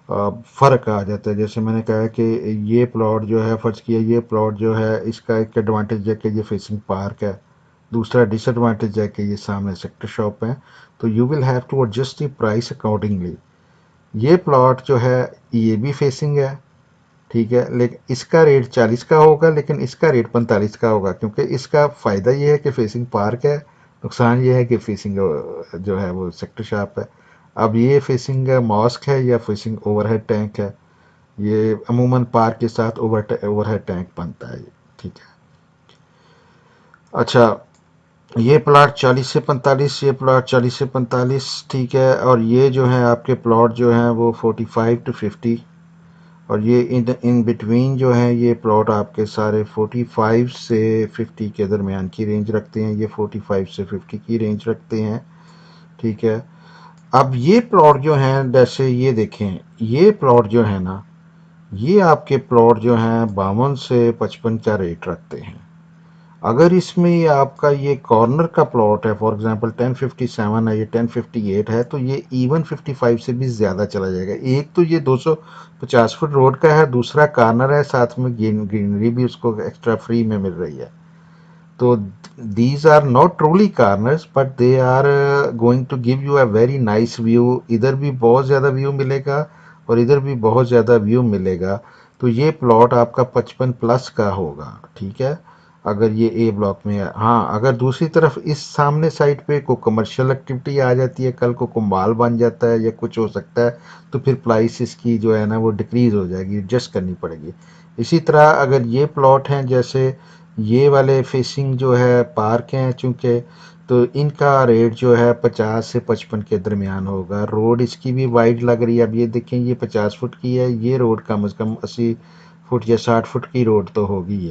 Speaker 1: फ़र्क आ जाता है। जैसे मैंने कहा कि ये प्लॉट जो है, फ़र्ज़ किया ये प्लॉट जो है, इसका एक एडवांटेज है कि ये फेसिंग पार्क है, दूसरा डिसएडवांटेज है कि ये सामने सेक्टर शॉप है। तो you will have to adjust the price accordingly. ये प्लॉट जो है ये भी फेसिंग है, ठीक है, लेकिन इसका रेट 40 का होगा, लेकिन इसका रेट 45 का होगा, क्योंकि इसका फ़ायदा ये है कि फेसिंग पार्क है, नुकसान ये है कि फेसिंग जो है वो सेक्टर शॉप है। अब ये फेसिंग मॉस्क है या फेसिंग ओवरहेड टैंक है, ये अमूमन पार्क के साथ ओवरहेड टैंक बनता है। ठीक है, अच्छा, ये प्लॉट 40 से 45, ये प्लॉट 40 से 45, ठीक है। और ये जो है आपके प्लॉट जो हैं वो 45 टू 50, और ये इन बिटवीन जो है ये प्लॉट आपके सारे 45 से 50 के दरमियान की रेंज रखते हैं। ये 45 से 50 की रेंज रखते हैं, ठीक है। अब ये प्लॉट जो हैं, जैसे ये देखें, ये प्लॉट जो है ना, ये आपके प्लॉट जो हैं 52 से 55 का रेट रखते हैं। अगर इसमें ये आपका ये कॉर्नर का प्लॉट है, फॉर एग्जांपल 1057 है, ये 1058 है, तो ये इवन 55 से भी ज़्यादा चला जाएगा। एक तो ये 250 फुट रोड का है, दूसरा कॉर्नर है, साथ में ग्रीनरी भी उसको एक्स्ट्रा फ्री में मिल रही है। तो these are not truly corners, but they are going to give you a very nice view. इधर भी बहुत ज़्यादा व्यू मिलेगा और इधर भी बहुत ज़्यादा व्यू मिलेगा। तो ये प्लॉट आपका 55 प्लस का होगा, ठीक है, अगर ये ए ब्लॉक में है। हाँ, अगर दूसरी तरफ इस सामने साइड पे कोई कमर्शियल एक्टिविटी आ जाती है, कल को माल बन जाता है या कुछ हो सकता है, तो फिर प्राइस इसकी जो है ना वो डिक्रीज़ हो जाएगी, एडजस्ट करनी पड़ेगी। इसी तरह अगर ये प्लॉट हैं, जैसे ये वाले फेसिंग जो है पार्क हैं चूँकि, तो इनका रेट जो है 50 से 55 के दरमियान होगा। रोड इसकी भी वाइड लग रही है। अब ये देखें, ये 50 फुट की है, ये रोड कम से कम 80 फुट या 60 फुट की रोड तो होगी।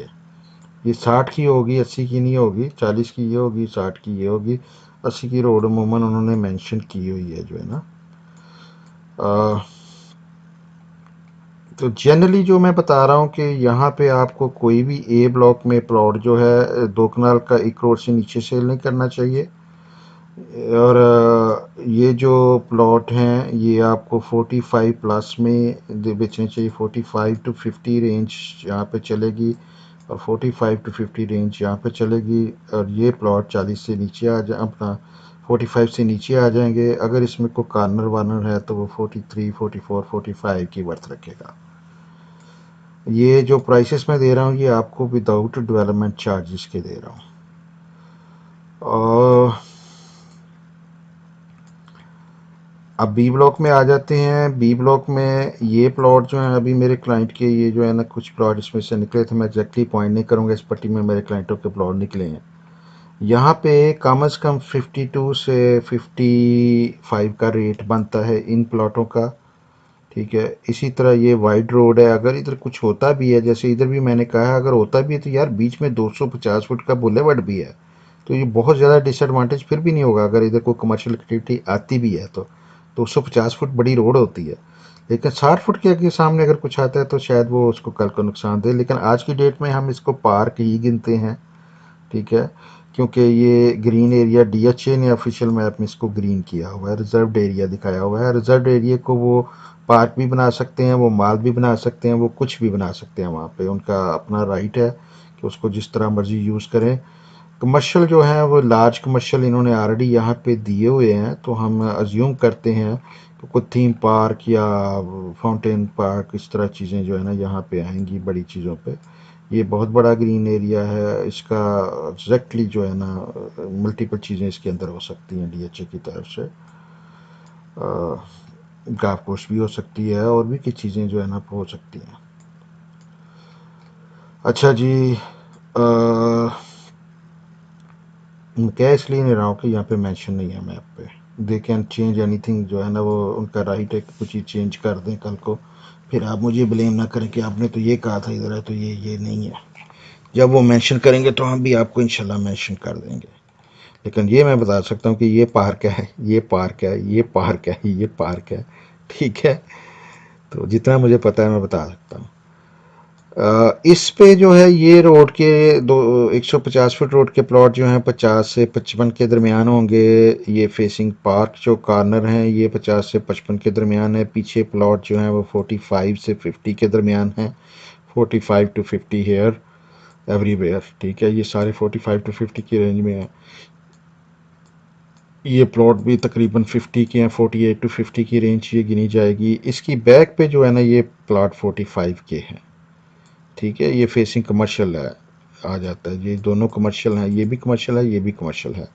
Speaker 1: ये 60 की होगी, 80 की नहीं होगी। 40 की ये होगी, 60 की ये होगी, 80 की रोड अमूमन उन्होंने मेंशन की हुई है जो है ना। अ, तो जनरली जो मैं बता रहा हूँ कि यहाँ पे आपको कोई भी ए ब्लॉक में प्लॉट जो है 2 कनाल का 1 करोड़ से नीचे सेल नहीं करना चाहिए। और ये जो प्लॉट हैं ये आपको 45 प्लस में बेचने चाहिए। 45 टू 50 रेंज यहाँ पे चलेगी, और 45 टू 50 रेंज यहाँ पे चलेगी। और ये प्लॉट 40 से नीचे आ जा अपना 45 से नीचे आ जाएंगे। अगर इसमें कोई कार्नर वार्नर है तो वो 43 44 45 की वर्थ रखेगा। ये जो प्राइसेस मैं दे रहा हूँ ये आपको विदाउट डेवलपमेंट चार्जेस के दे रहा हूँ। और अब बी ब्लॉक में आ जाते हैं। बी ब्लॉक में ये प्लॉट जो है अभी मेरे क्लाइंट के, ये जो है ना कुछ प्लॉट इसमें से निकले थे, मैं एग्जैक्टली पॉइंट नहीं करूँगा, इस पट्टी में मेरे क्लाइंटों के प्लॉट निकले हैं। यहाँ पे कम से कम 52 से 55 का रेट बनता है इन प्लॉटों का। ठीक है, इसी तरह ये वाइड रोड है। अगर इधर कुछ होता भी है, जैसे इधर भी मैंने कहा अगर होता भी है तो यार बीच में 250 फुट का बुलेवर्ड भी है, तो ये बहुत ज़्यादा डिसएडवांटेज फिर भी नहीं होगा अगर इधर कोई कमर्शियल एक्टिविटी आती भी है तो। 250 फुट बड़ी रोड होती है, लेकिन 60 फुट के आगे सामने अगर कुछ आता है तो शायद वो उसको कल को नुकसान दे, लेकिन आज की डेट में हम इसको पार्क ही गिनते हैं। ठीक है, क्योंकि ये ग्रीन एरिया डीएचए ने ऑफिशियल मैप में इसको ग्रीन किया हुआ है, रिजर्व्ड एरिया दिखाया हुआ है। रिजर्व्ड एरिया को वो पार्क भी बना सकते हैं, वो मॉल भी बना सकते हैं, वो कुछ भी बना सकते हैं, वहाँ पे उनका अपना राइट है कि उसको जिस तरह मर्जी यूज़ करें। कमर्शियल जो है वो लार्ज कमर्शियल इन्होंने ऑलरेडी यहाँ पे दिए हुए हैं, तो हम अज्यूम करते हैं कि कोई थीम पार्क या फाउंटेन पार्क इस तरह चीज़ें जो है ना यहाँ पे आएंगी बड़ी चीज़ों पे। ये बहुत बड़ा ग्रीन एरिया है, इसका एग्जैक्टली जो है ना मल्टीपल चीज़ें इसके अंदर हो सकती हैं डीएचए की तरफ से। गाफ कोर्स भी हो सकती है और भी कुछ चीज़ें जो है ना हो सकती हैं। अच्छा जी, मैं क्या इसलिए नहीं रहा हूँ कि यहाँ पे मेंशन नहीं है मैप पे। दे कैन चेंज एनीथिंग, जो है ना वो उनका राइट है कि कुछ चीज़ चेंज कर दें कल को, फिर आप मुझे ब्लेम ना करें कि आपने तो ये कहा था इधर है तो ये नहीं है। जब वो मेंशन करेंगे तो हम भी आपको इंशाल्लाह मेंशन कर देंगे। लेकिन ये मैं बता सकता हूँ कि ये पार्क है, ये पार्क है, ये पार्क है, ये पार्क है। ठीक है, तो जितना मुझे पता है मैं बता सकता हूँ। इस पे जो है ये रोड के दो 150 फुट रोड के प्लॉट जो हैं 50 से 55 के दरमियान होंगे। ये फेसिंग पार्क जो कॉर्नर हैं ये 50 से 55 के दरमियान है। पीछे प्लॉट जो हैं वो 45 से 50 के दरमियान हैं। 45 टू 50 हेयर एवरीवेयर। ठीक है, ये सारे 45 टू 50 की रेंज में है। ये प्लॉट भी तकरीबन 50 के हैं, 48 टू 50 की रेंज ये गिनी जाएगी। इसकी बैक पे जो है ना ये प्लॉट 45 के हैं। ठीक है, ये फेसिंग कमर्शियल है, आ जाता है, ये दोनों कमर्शियल हैं, ये भी कमर्शियल है, ये भी कमर्शियल है।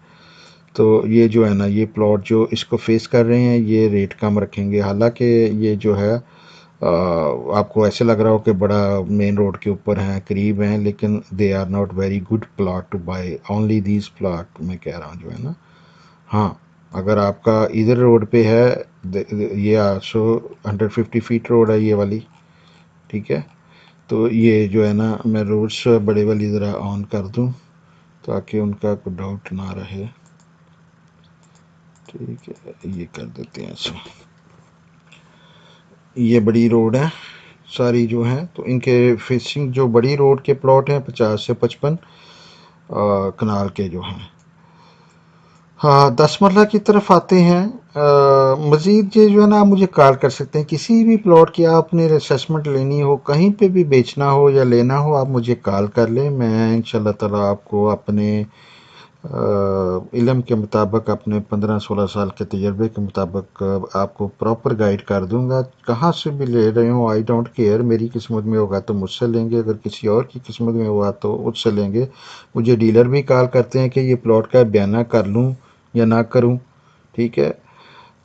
Speaker 1: तो ये जो है ना ये प्लॉट जो इसको फेस कर रहे हैं ये रेट कम रखेंगे। हालांकि ये जो है आपको ऐसे लग रहा हो कि बड़ा मेन रोड के ऊपर हैं, करीब हैं, लेकिन they are not very good plot to buy only these plot, मैं कह रहा हूँ जो है ना। हाँ, अगर आपका इधर रोड पे है, ये 150 फीट रोड है ये वाली। ठीक है, तो ये जो है ना मैं रोड्स बड़े वाली ज़रा ऑन कर दूं ताकि उनका कोई डाउट ना रहे। ठीक है, ये कर देते हैं ऐसे। ये बड़ी रोड है सारी जो है, तो इनके फेसिंग जो बड़ी रोड के प्लॉट हैं 50 से 55 कनाल के जो हैं। हाँ, 10 मरला की तरफ आते हैं। मज़ीद ये जो है ना आप मुझे कॉल कर सकते हैं, किसी भी प्लॉट की आपने असेसमेंट लेनी हो, कहीं पे भी बेचना हो या लेना हो, आप मुझे कॉल कर लें। मैं इंशाल्लाह ताला आपको अपने इल्म के मुताबिक, अपने 15-16 साल के तजर्बे के मुताबिक आपको प्रॉपर गाइड कर दूंगा। कहाँ से भी ले रहे हो आई डोंट केयर, मेरी किस्मत में होगा तो मुझसे लेंगे, अगर किसी और की किस्मत में हुआ तो उससे लेंगे। मुझे डीलर भी कॉल करते हैं कि ये प्लॉट का बयाना कर लूँ या ना करूँ। ठीक है,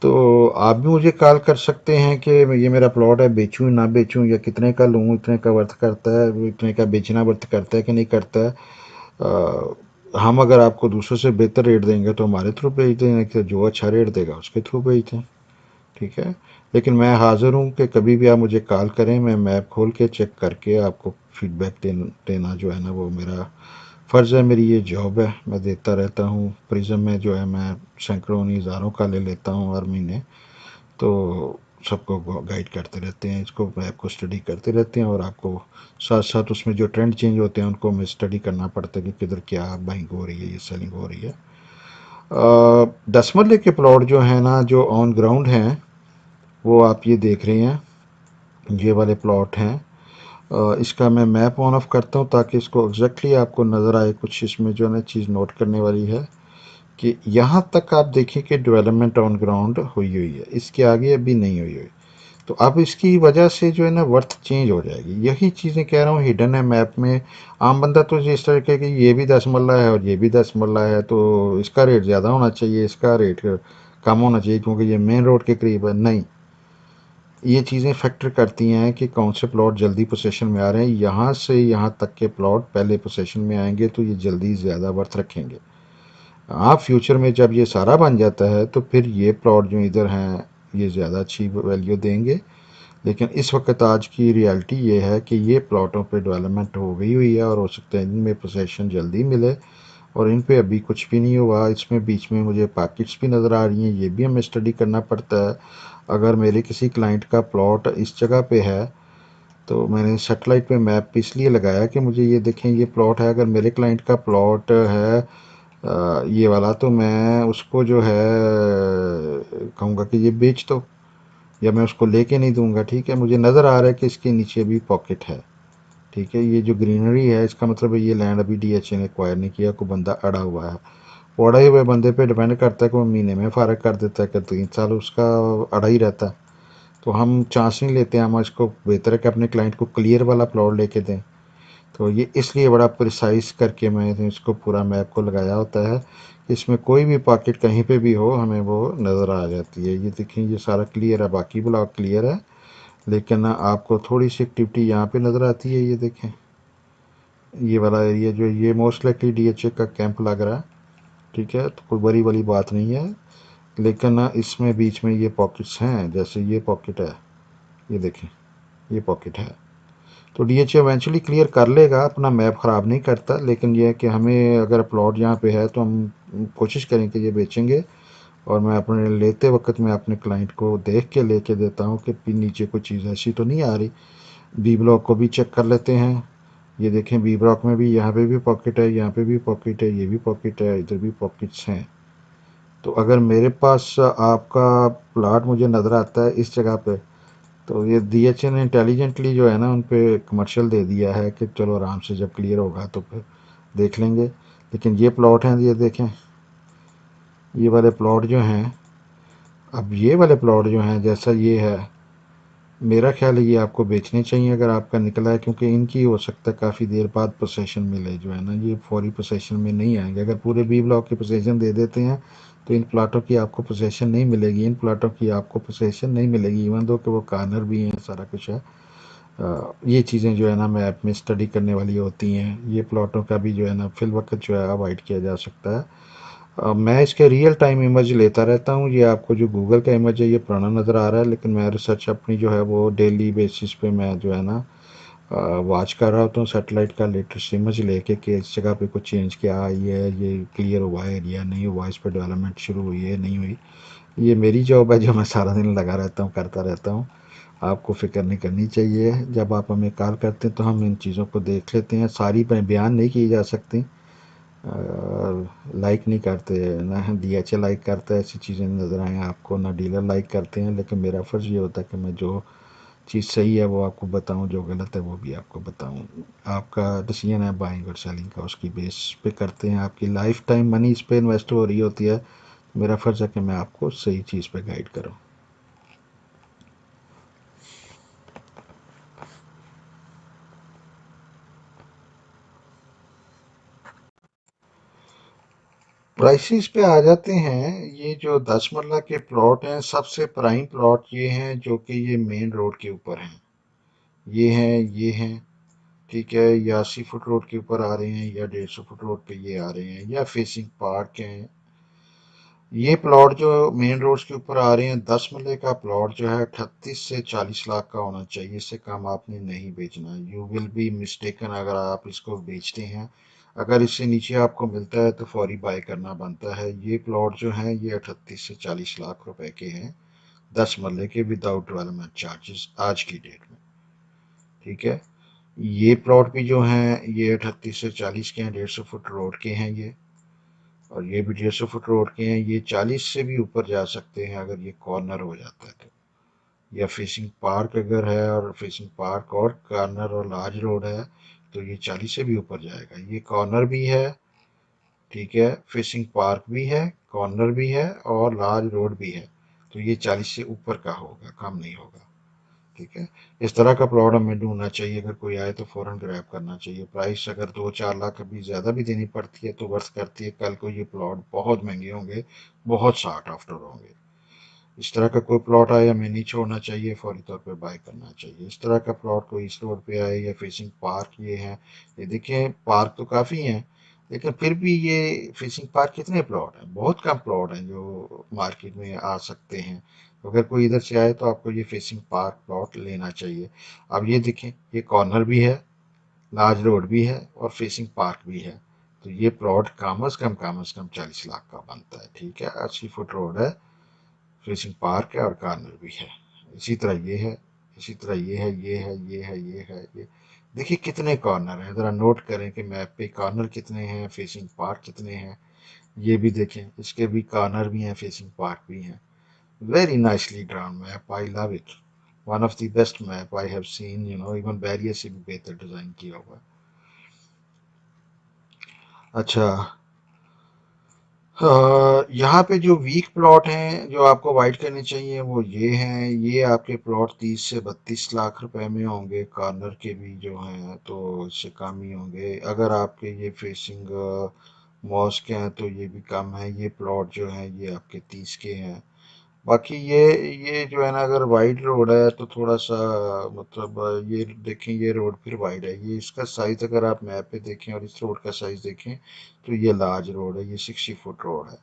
Speaker 1: तो आप भी मुझे कॉल कर सकते हैं कि ये मेरा प्लॉट है, बेचूँ ना बेचूँ, या कितने का लूँ, इतने का वर्थ करता है, इतने का बेचना वर्थ करता है कि नहीं करता है। हम अगर आपको दूसरों से बेहतर रेट देंगे तो हमारे थ्रू भेज दें, कि जो अच्छा रेट देगा उसके थ्रू भेज दें। ठीक है, लेकिन मैं हाज़िर हूँ कि कभी भी आप मुझे कॉल करें, मैं मैप खोल के चेक करके आपको फीडबैक देना जो है ना वो मेरा फ़र्ज़ है, मेरी ये जॉब है, मैं देता रहता हूँ। प्रिज्म में जो है मैं सैकड़ों नहीं हज़ारों का ले लेता हूँ हर महीने, तो सबको गाइड करते रहते हैं, इसको मैप को स्टडी करते रहते हैं, और आपको साथ साथ उसमें जो ट्रेंड चेंज होते हैं उनको हमें स्टडी करना पड़ता है कि किधर क्या बाइंग हो रही है या सेलिंग हो रही है। 10 मरले के प्लॉट जो है ना जो ऑन ग्राउंड हैं वो आप ये देख रहे हैं, ये वाले प्लॉट हैं। इसका मैं मैप ऑन ऑफ करता हूँ ताकि इसको एग्जैक्टली आपको नज़र आए। कुछ इसमें जो है ना चीज़ नोट करने वाली है कि यहाँ तक आप देखिए कि डेवलपमेंट ऑन ग्राउंड हुई हुई है, इसके आगे अभी नहीं हुई हुई। तो अब इसकी वजह से जो है ना वर्थ चेंज हो जाएगी। यही चीज़ें कह रहा हूँ हिडन है मैप में। आम बंदा तो इस तरह के कि ये भी 10 मरला है और ये भी 10 मरला है, तो इसका रेट ज़्यादा होना चाहिए, इसका रेट कम होना चाहिए क्योंकि ये मेन रोड के करीब है। नहीं, ये चीज़ें फैक्टर करती हैं कि कौन से प्लॉट जल्दी पोजीशन में आ रहे हैं। यहाँ से यहाँ तक के प्लॉट पहले पोजीशन में आएंगे तो ये जल्दी ज़्यादा वर्थ रखेंगे। आप फ्यूचर में जब ये सारा बन जाता है तो फिर ये प्लॉट जो इधर हैं ये ज़्यादा अच्छी वैल्यू देंगे। लेकिन इस वक्त आज की रियलिटी ये है कि ये प्लॉटों पे डेवलपमेंट हो गई हुई है और हो सकता है इनमें पोजीशन जल्दी मिले, और इन पे अभी कुछ भी नहीं हुआ। इसमें बीच में मुझे पॉकेट्स भी नज़र आ रही हैं, ये भी हमें स्टडी करना पड़ता है। अगर मेरे किसी क्लाइंट का प्लॉट इस जगह पे है तो मैंने सेटेलाइट पे मैप इसलिए लगाया कि मुझे ये देखें ये प्लॉट है। अगर मेरे क्लाइंट का प्लॉट है ये वाला, तो मैं उसको जो है कहूँगा कि ये बेच दो, या मैं उसको लेके नहीं दूंगा। ठीक है, मुझे नज़र आ रहा है कि इसके नीचे भी पॉकेट है। ठीक है, ये जो ग्रीनरी है इसका मतलब है ये लैंड अभी डीएचए ने एक्वायर नहीं किया, कोई बंदा अड़ा हुआ है। वो अड़े हुए बंदे पे डिपेंड करता है कि वो महीने में फारग कर देता है कि 3 साल उसका अड़ा ही रहता है। तो हम चांस नहीं लेते, हम इसको बेहतर है कि अपने क्लाइंट को क्लियर वाला प्लॉट लेके दें। तो ये इसलिए बड़ा प्रिसाइज करके मैंने इसको पूरा मैप को लगाया होता है, इसमें कोई भी पॉकेट कहीं पे भी हो हमें वो नज़र आ जाती है। ये देखें ये सारा क्लियर है, बाकी ब्लॉक क्लियर है, लेकिन आपको थोड़ी सी एक्टिविटी यहाँ पे नज़र आती है। ये देखें ये वाला एरिया जो ये मोस्ट लाइकली डीएचए का कैंप लग रहा है। ठीक है, तो कोई बड़ी बड़ी बात नहीं है, लेकिन इसमें बीच में ये पॉकेट्स हैं, जैसे ये पॉकेट है, ये देखें ये पॉकेट है। तो डीएचए इवेंचुअली क्लियर कर लेगा, अपना मैप ख़राब नहीं करता। लेकिन यह है कि हमें अगर प्लॉट यहाँ पे है तो हम कोशिश करें कि ये बेचेंगे, और मैं अपने लेते वक्त मैं अपने क्लाइंट को देख के लेके देता हूँ कि नीचे कोई चीज़ ऐसी तो नहीं आ रही। बी ब्लॉक को भी चेक कर लेते हैं। ये देखें बी ब्लॉक में भी यहाँ पे भी पॉकेट है, यहाँ पे भी पॉकेट है, ये भी पॉकेट है, इधर भी पॉकेट्स हैं। तो अगर मेरे पास आपका प्लाट मुझे नज़र आता है इस जगह पे, तो ये डीएचए ने इंटेलिजेंटली जो है ना उन पे कमर्शियल दे दिया है कि चलो आराम से जब क्लियर होगा तो फिर देख लेंगे। लेकिन ये प्लॉट हैं, ये देखें ये वाले प्लॉट जो हैं, अब ये वाले प्लॉट जो हैं जैसा ये है, मेरा ख्याल है ये आपको बेचने चाहिए अगर आपका निकला है, क्योंकि इनकी हो सकता है काफ़ी देर बाद पोसेशन मिले, जो है ना ये फौरी पोसेशन में नहीं आएंगे। अगर पूरे बी ब्लॉक की पोसेशन दे देते हैं तो इन प्लाटों की आपको पोसेशन नहीं मिलेगी, इन प्लाटों की आपको पोसेशन नहीं मिलेगी, इवन दो कि वो कार्नर भी हैं, सारा कुछ है। ये चीज़ें जो है ना मैप में स्टडी करने वाली होती हैं। ये प्लाटों का भी जो है ना फिल वक्त जो है अवॉइड किया जा सकता है। मैं इसके रियल टाइम इमेज लेता रहता हूँ। ये आपको जो गूगल का इमेज है ये पुराना नज़र आ रहा है, लेकिन मैं रिसर्च अपनी जो है वो डेली बेसिस पे मैं जो है ना वॉच कर रहा होता हूँ सैटेलाइट का लेटेस्ट इमेज लेके कि इस जगह पे कुछ चेंज क्या आई है, ये क्लियर हुआ है एरिया नहीं हुआ, इस पर डेवलपमेंट शुरू हुई है नहीं हुई। ये मेरी जॉब है जो मैं सारा दिन लगा रहता हूँ, करता रहता हूँ। आपको फ़िक्र नहीं करनी चाहिए। जब आप हमें कॉल करते हैं तो हम इन चीज़ों को देख लेते हैं, सारी बयान नहीं की जा सकती। लाइक नहीं करते, ना डीएचए लाइक करता है ऐसी चीज़ें नज़र आएँ आपको, ना डीलर लाइक करते हैं। लेकिन मेरा फ़र्ज़ ये होता है कि मैं जो चीज़ सही है वो आपको बताऊं, जो गलत है वो भी आपको बताऊं। आपका डिसीजन है बाइंग और सेलिंग का, उसकी बेस पे करते हैं। आपकी लाइफ टाइम मनी इस पे इन्वेस्ट हो रही होती है, मेरा फ़र्ज़ है कि मैं आपको सही चीज़ पे गाइड करूं। प्राइसेस पे आ जाते हैं। ये जो 10 मरला के प्लॉट हैं सबसे प्राइम प्लॉट ये हैं जो कि ये मेन रोड के ऊपर हैं। ये हैं ठीक है, या 80 फुट रोड के ऊपर आ रहे हैं या 150 फुट रोड पे ये आ रहे हैं, या फेसिंग पार्क हैं। ये प्लॉट जो मेन रोड्स के ऊपर आ रहे हैं 10 मरले का प्लॉट जो है 38 से 40 लाख का होना चाहिए, इससे कम आपने नहीं बेचना। यू विल बी मिस्टेकन अगर आप इसको बेचते हैं। अगर इससे नीचे आपको मिलता है तो फौरी बाय करना बनता है। ये प्लॉट जो है ये 38 से 40 लाख रुपए के हैं, 10 मरले के, विदाउट डेवलपमेंट चार्जेस आज की डेट में। ठीक है, ये प्लॉट भी जो हैं ये 38 से 40 के हैं, 150 फुट रोड के हैं ये, और ये भी 150 फुट रोड के हैं। ये 40 से भी ऊपर जा सकते हैं अगर ये कॉर्नर हो जाता है तो, या फेसिंग पार्क अगर है और फेसिंग पार्क और कॉर्नर और लार्ज रोड है तो ये 40 से भी ऊपर जाएगा। ये कॉर्नर भी है, ठीक है, फेसिंग पार्क भी है, कॉर्नर भी है और लार्ज रोड भी है, तो ये 40 से ऊपर का होगा, कम नहीं होगा। ठीक है। इस तरह का प्लॉट हमें ढूंढना चाहिए, अगर कोई आए तो फौरन ग्रैब करना चाहिए। प्राइस अगर 2-4 लाख कभी ज़्यादा भी देनी पड़ती है तो वर्थ करती है, कल को ये प्लॉट बहुत महंगे होंगे, बहुत साठ आफ्टर होंगे। इस तरह का कोई प्लॉट आए हमें नहीं छोड़ना चाहिए, फौरी तौर पे बाय करना चाहिए। इस तरह का प्लॉट कोई इस रोड पे आए या फेसिंग पार्क ये है, ये देखें पार्क तो काफ़ी हैं, लेकिन फिर भी ये फेसिंग पार्क कितने प्लॉट हैं, बहुत कम प्लॉट हैं जो मार्केट में आ सकते हैं। तो अगर कोई इधर से आए तो आपको ये फेसिंग पार्क प्लॉट लेना चाहिए। अब ये देखें, ये कॉर्नर भी है, लार्ज रोड भी है और फेसिंग पार्क भी है, तो ये प्लॉट कम से कम 40 लाख का बनता है। ठीक है, 80 फुट रोड है, फेसिंग पार्क है और कॉर्नर भी है। इसी तरह ये है, इसी तरह ये है, ये है, ये है, ये है, ये देखिए कितने कॉर्नर हैं, ज़रा नोट करें कि मैप पे कॉर्नर कितने हैं, फेसिंग पार्क कितने हैं। ये भी देखें, इसके भी कॉर्नर भी हैं, फेसिंग पार्क भी हैं। Very nicely drown map, I love it. One of the best map I have seen, even barrier से भी बेहतर डिज़ाइन किया हुआ है। अच्छा, यहाँ पे जो वीक प्लॉट हैं जो आपको वाइट करने चाहिए वो ये हैं। ये आपके प्लॉट 30 से 32 लाख रुपए में होंगे, कॉर्नर के भी जो हैं तो इससे कम ही होंगे। अगर आपके ये फेसिंग मॉस्क हैं तो ये भी कम है। ये प्लॉट जो है ये आपके 30 के हैं। बाकी ये जो है ना, अगर वाइड रोड है तो थोड़ा सा, मतलब ये देखें, ये रोड फिर वाइड है। ये इसका साइज अगर आप मैप पे देखें और इस रोड का साइज देखें तो ये लार्ज रोड है, ये 60 फुट रोड है।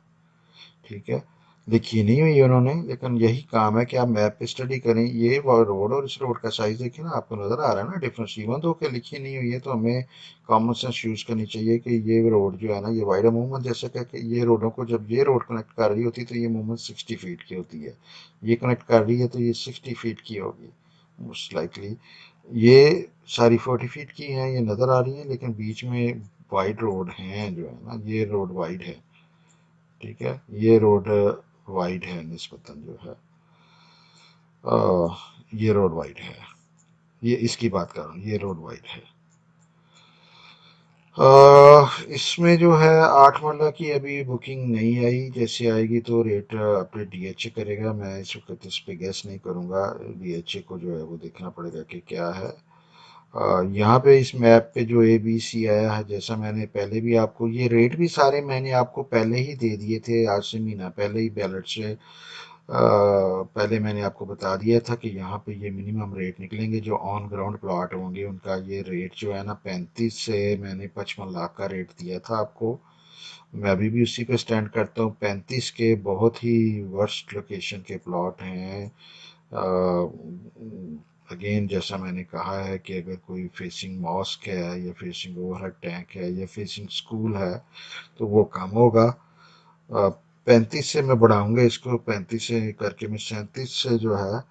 Speaker 1: ठीक है, लिखी नहीं हुई उन्होंने, लेकिन यही काम है कि आप मैप पे स्टडी करें। ये रोड और इस रोड का साइज देखें ना, आपको नजर आ रहा है ना डिफरेंस। इवन तो के लिखी नहीं हुई है तो हमें कॉमन सेंस यूज करनी चाहिए कि ये रोड जो है ना ये वाइड है। अमूमन जैसे कि ये रोडों को, जब ये रोड कनेक्ट कर रही होती है तो ये अमूमन 60 फीट की होती है। ये कनेक्ट कर रही है तो ये 60 फीट की होगी मोस्ट लाइकली। ये सारी 40 फीट की हैं, ये नजर आ रही है, लेकिन बीच में वाइड रोड है जो है ना, ये रोड वाइड है। ठीक है, ये रोड वाइड है निस्बतन जो है, ये रोड वाइड है। ये इसकी बात कर रहा हूँ, ये रोड वाइड है। इसमें जो है 8 मरला की अभी बुकिंग नहीं आई, जैसे आएगी तो रेट अपने डीएचए करेगा। मैं इस वक्त इस पे गैस नहीं करूँगा, डीएचए को जो है वो देखना पड़ेगा कि क्या है। यहाँ पे इस मैप पे जो ABC आया है, जैसा मैंने पहले भी आपको ये रेट भी सारे मैंने आपको पहले ही दे दिए थे, आज से महीना पहले ही बैलेट से पहले मैंने आपको बता दिया था कि यहाँ पे ये मिनिमम रेट निकलेंगे। जो ऑन ग्राउंड प्लॉट होंगे उनका ये रेट जो है ना 35 से मैंने 55 लाख का रेट दिया था आपको। मैं अभी भी उसी पे स्टैंड करता हूँ। 35 के बहुत ही वर्स्ट लोकेशन के प्लॉट हैं। अगेन जैसा मैंने कहा है कि अगर कोई फेसिंग मॉस्क है या फेसिंग ओवरहेड टैंक है या फेसिंग स्कूल है तो वो कम होगा। 35 से मैं बढ़ाऊंगा इसको, 35 से करके मैं 37 से जो है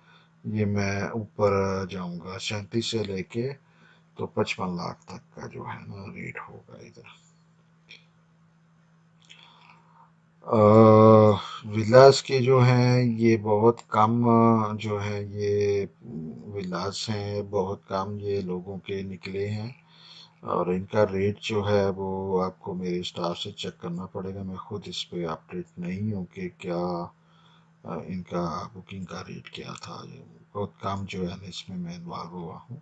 Speaker 1: ये मैं ऊपर जाऊंगा। 37 से लेके तो 55 लाख तक का जो है ना रेट होगा इधर। विलास के जो हैं ये बहुत कम, जो है ये विलास हैं बहुत कम, ये लोगों के निकले हैं और इनका रेट जो है वो आपको मेरे स्टाफ से चेक करना पड़ेगा। मैं खुद इस पे अपडेट नहीं हूँ कि क्या इनका बुकिंग का रेट क्या था। ये बहुत कम जो है ना इसमें मैं इन्वॉल्व हुआ हूँ,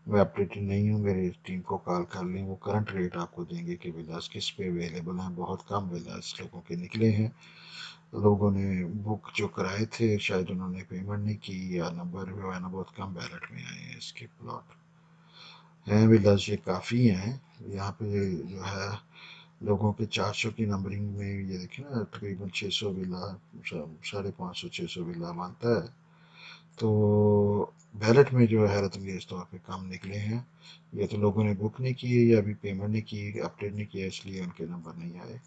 Speaker 1: मैं अपडेटेड नहीं हूँ। मेरी टीम को कॉल कर लें, वो करंट रेट आपको देंगे कि विलास किस पे अवेलेबल हैं। बहुत कम विलास लोगों के निकले हैं। लोगों ने बुक जो कराए थे शायद उन्होंने पेमेंट नहीं की या नंबर जो है ना बहुत कम बैलेट में आए हैं। इसके प्लॉट हैं विलास ये काफ़ी हैं। यहाँ पे जो है लोगों के 400 की नंबरिंग में ये देखें ना, तकरीबन 600 विला, 550 600 विला मानता है। तो बैलेट में जो है हैरत अंगेज तौर पे कम निकले हैं। या तो लोगों ने बुक नहीं किए या अभी पेमेंट नहीं की, अपडेट नहीं किया, इसलिए उनके नंबर नहीं आए।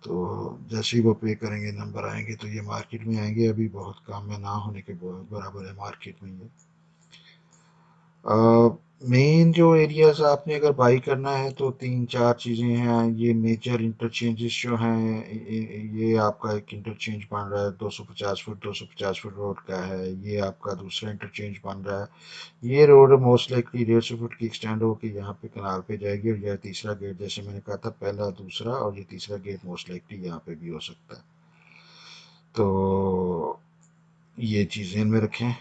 Speaker 1: तो जैसे ही वो पे करेंगे नंबर आएंगे तो ये मार्केट में आएंगे। अभी बहुत कम है, ना होने के बराबर है मार्केट में ये। मेन जो एरियाज आपने अगर बाई करना है तो 3-4 चीज़ें हैं। ये मेजर इंटरचेंजेस जो हैं, ये आपका एक इंटरचेंज बन रहा है 250 फुट रोड का है। ये आपका दूसरा इंटरचेंज बन रहा है। ये रोड मोस्ट लाइकली 150 फुट की एक्सटेंड होकर यहाँ पे कनाल पे जाएगी और यह तीसरा गेट, जैसे मैंने कहा था पहला दूसरा और ये तीसरा गेट मोस्ट लाइकली यहाँ पे भी हो सकता है। तो ये चीज़ें में रखें।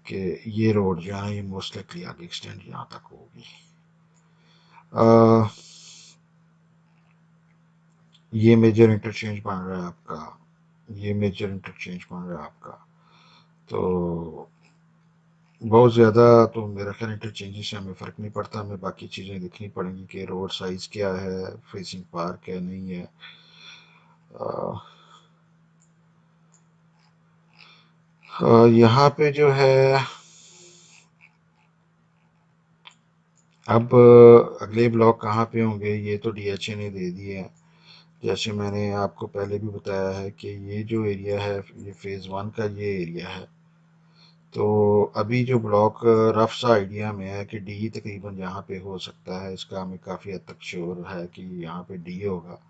Speaker 1: कि ये रोड जो है ये मोस्ट लाइकली आगे एक्सटेंड यहाँ तक होगी। ये मेजर इंटरचेंज बन रहा है आपका, ये मेजर इंटरचेंज बन रहा है आपका। तो बहुत ज़्यादा तो मेरा ख्याल इंटरचेंजेस से हमें फ़र्क नहीं पड़ता, हमें बाकी चीज़ें देखनी पड़ेंगी कि रोड साइज़ क्या है, फेसिंग पार्क है नहीं है। यहाँ पे जो है अब अगले ब्लॉक कहाँ पे होंगे ये तो डीएचए ने दे दिए हैं। जैसे मैंने आपको पहले भी बताया है कि ये जो एरिया है ये फेज़ 1 का ये एरिया है। तो अभी जो ब्लॉक रफ सा आइडिया में है कि डी तकरीबन यहाँ पे हो सकता है, इसका हमें काफ़ी हद तक श्योर है कि यहाँ पे डी होगा।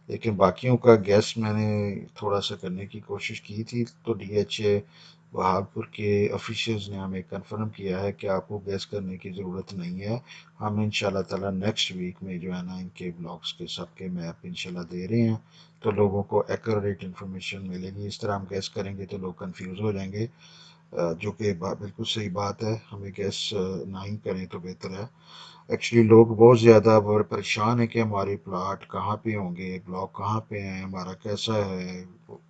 Speaker 1: लेकिन बाकियों का गैस मैंने थोड़ा सा करने की कोशिश की थी, तो डीएचए बहावलपुर के ऑफिशियल्स ने हमें कंफर्म किया है कि आपको गैस करने की ज़रूरत नहीं है। हम इंशाल्लाह ताला नेक्स्ट वीक में जो है ना इनके ब्लॉक्स के सबके मैप इंशाल्लाह दे रहे हैं, तो लोगों को एक्यूरेट इन्फॉर्मेशन मिलेगी। इस तरह हम गैस करेंगे तो लोग कंफ्यूज हो जाएंगे, जो कि बिल्कुल सही बात है। हमें गैस ना ही करें तो बेहतर है। एक्चुअली लोग बहुत ज़्यादा परेशान हैं कि हमारे प्लाट कहाँ पे होंगे, ब्लॉक कहाँ पे हैं, हमारा कैसा है।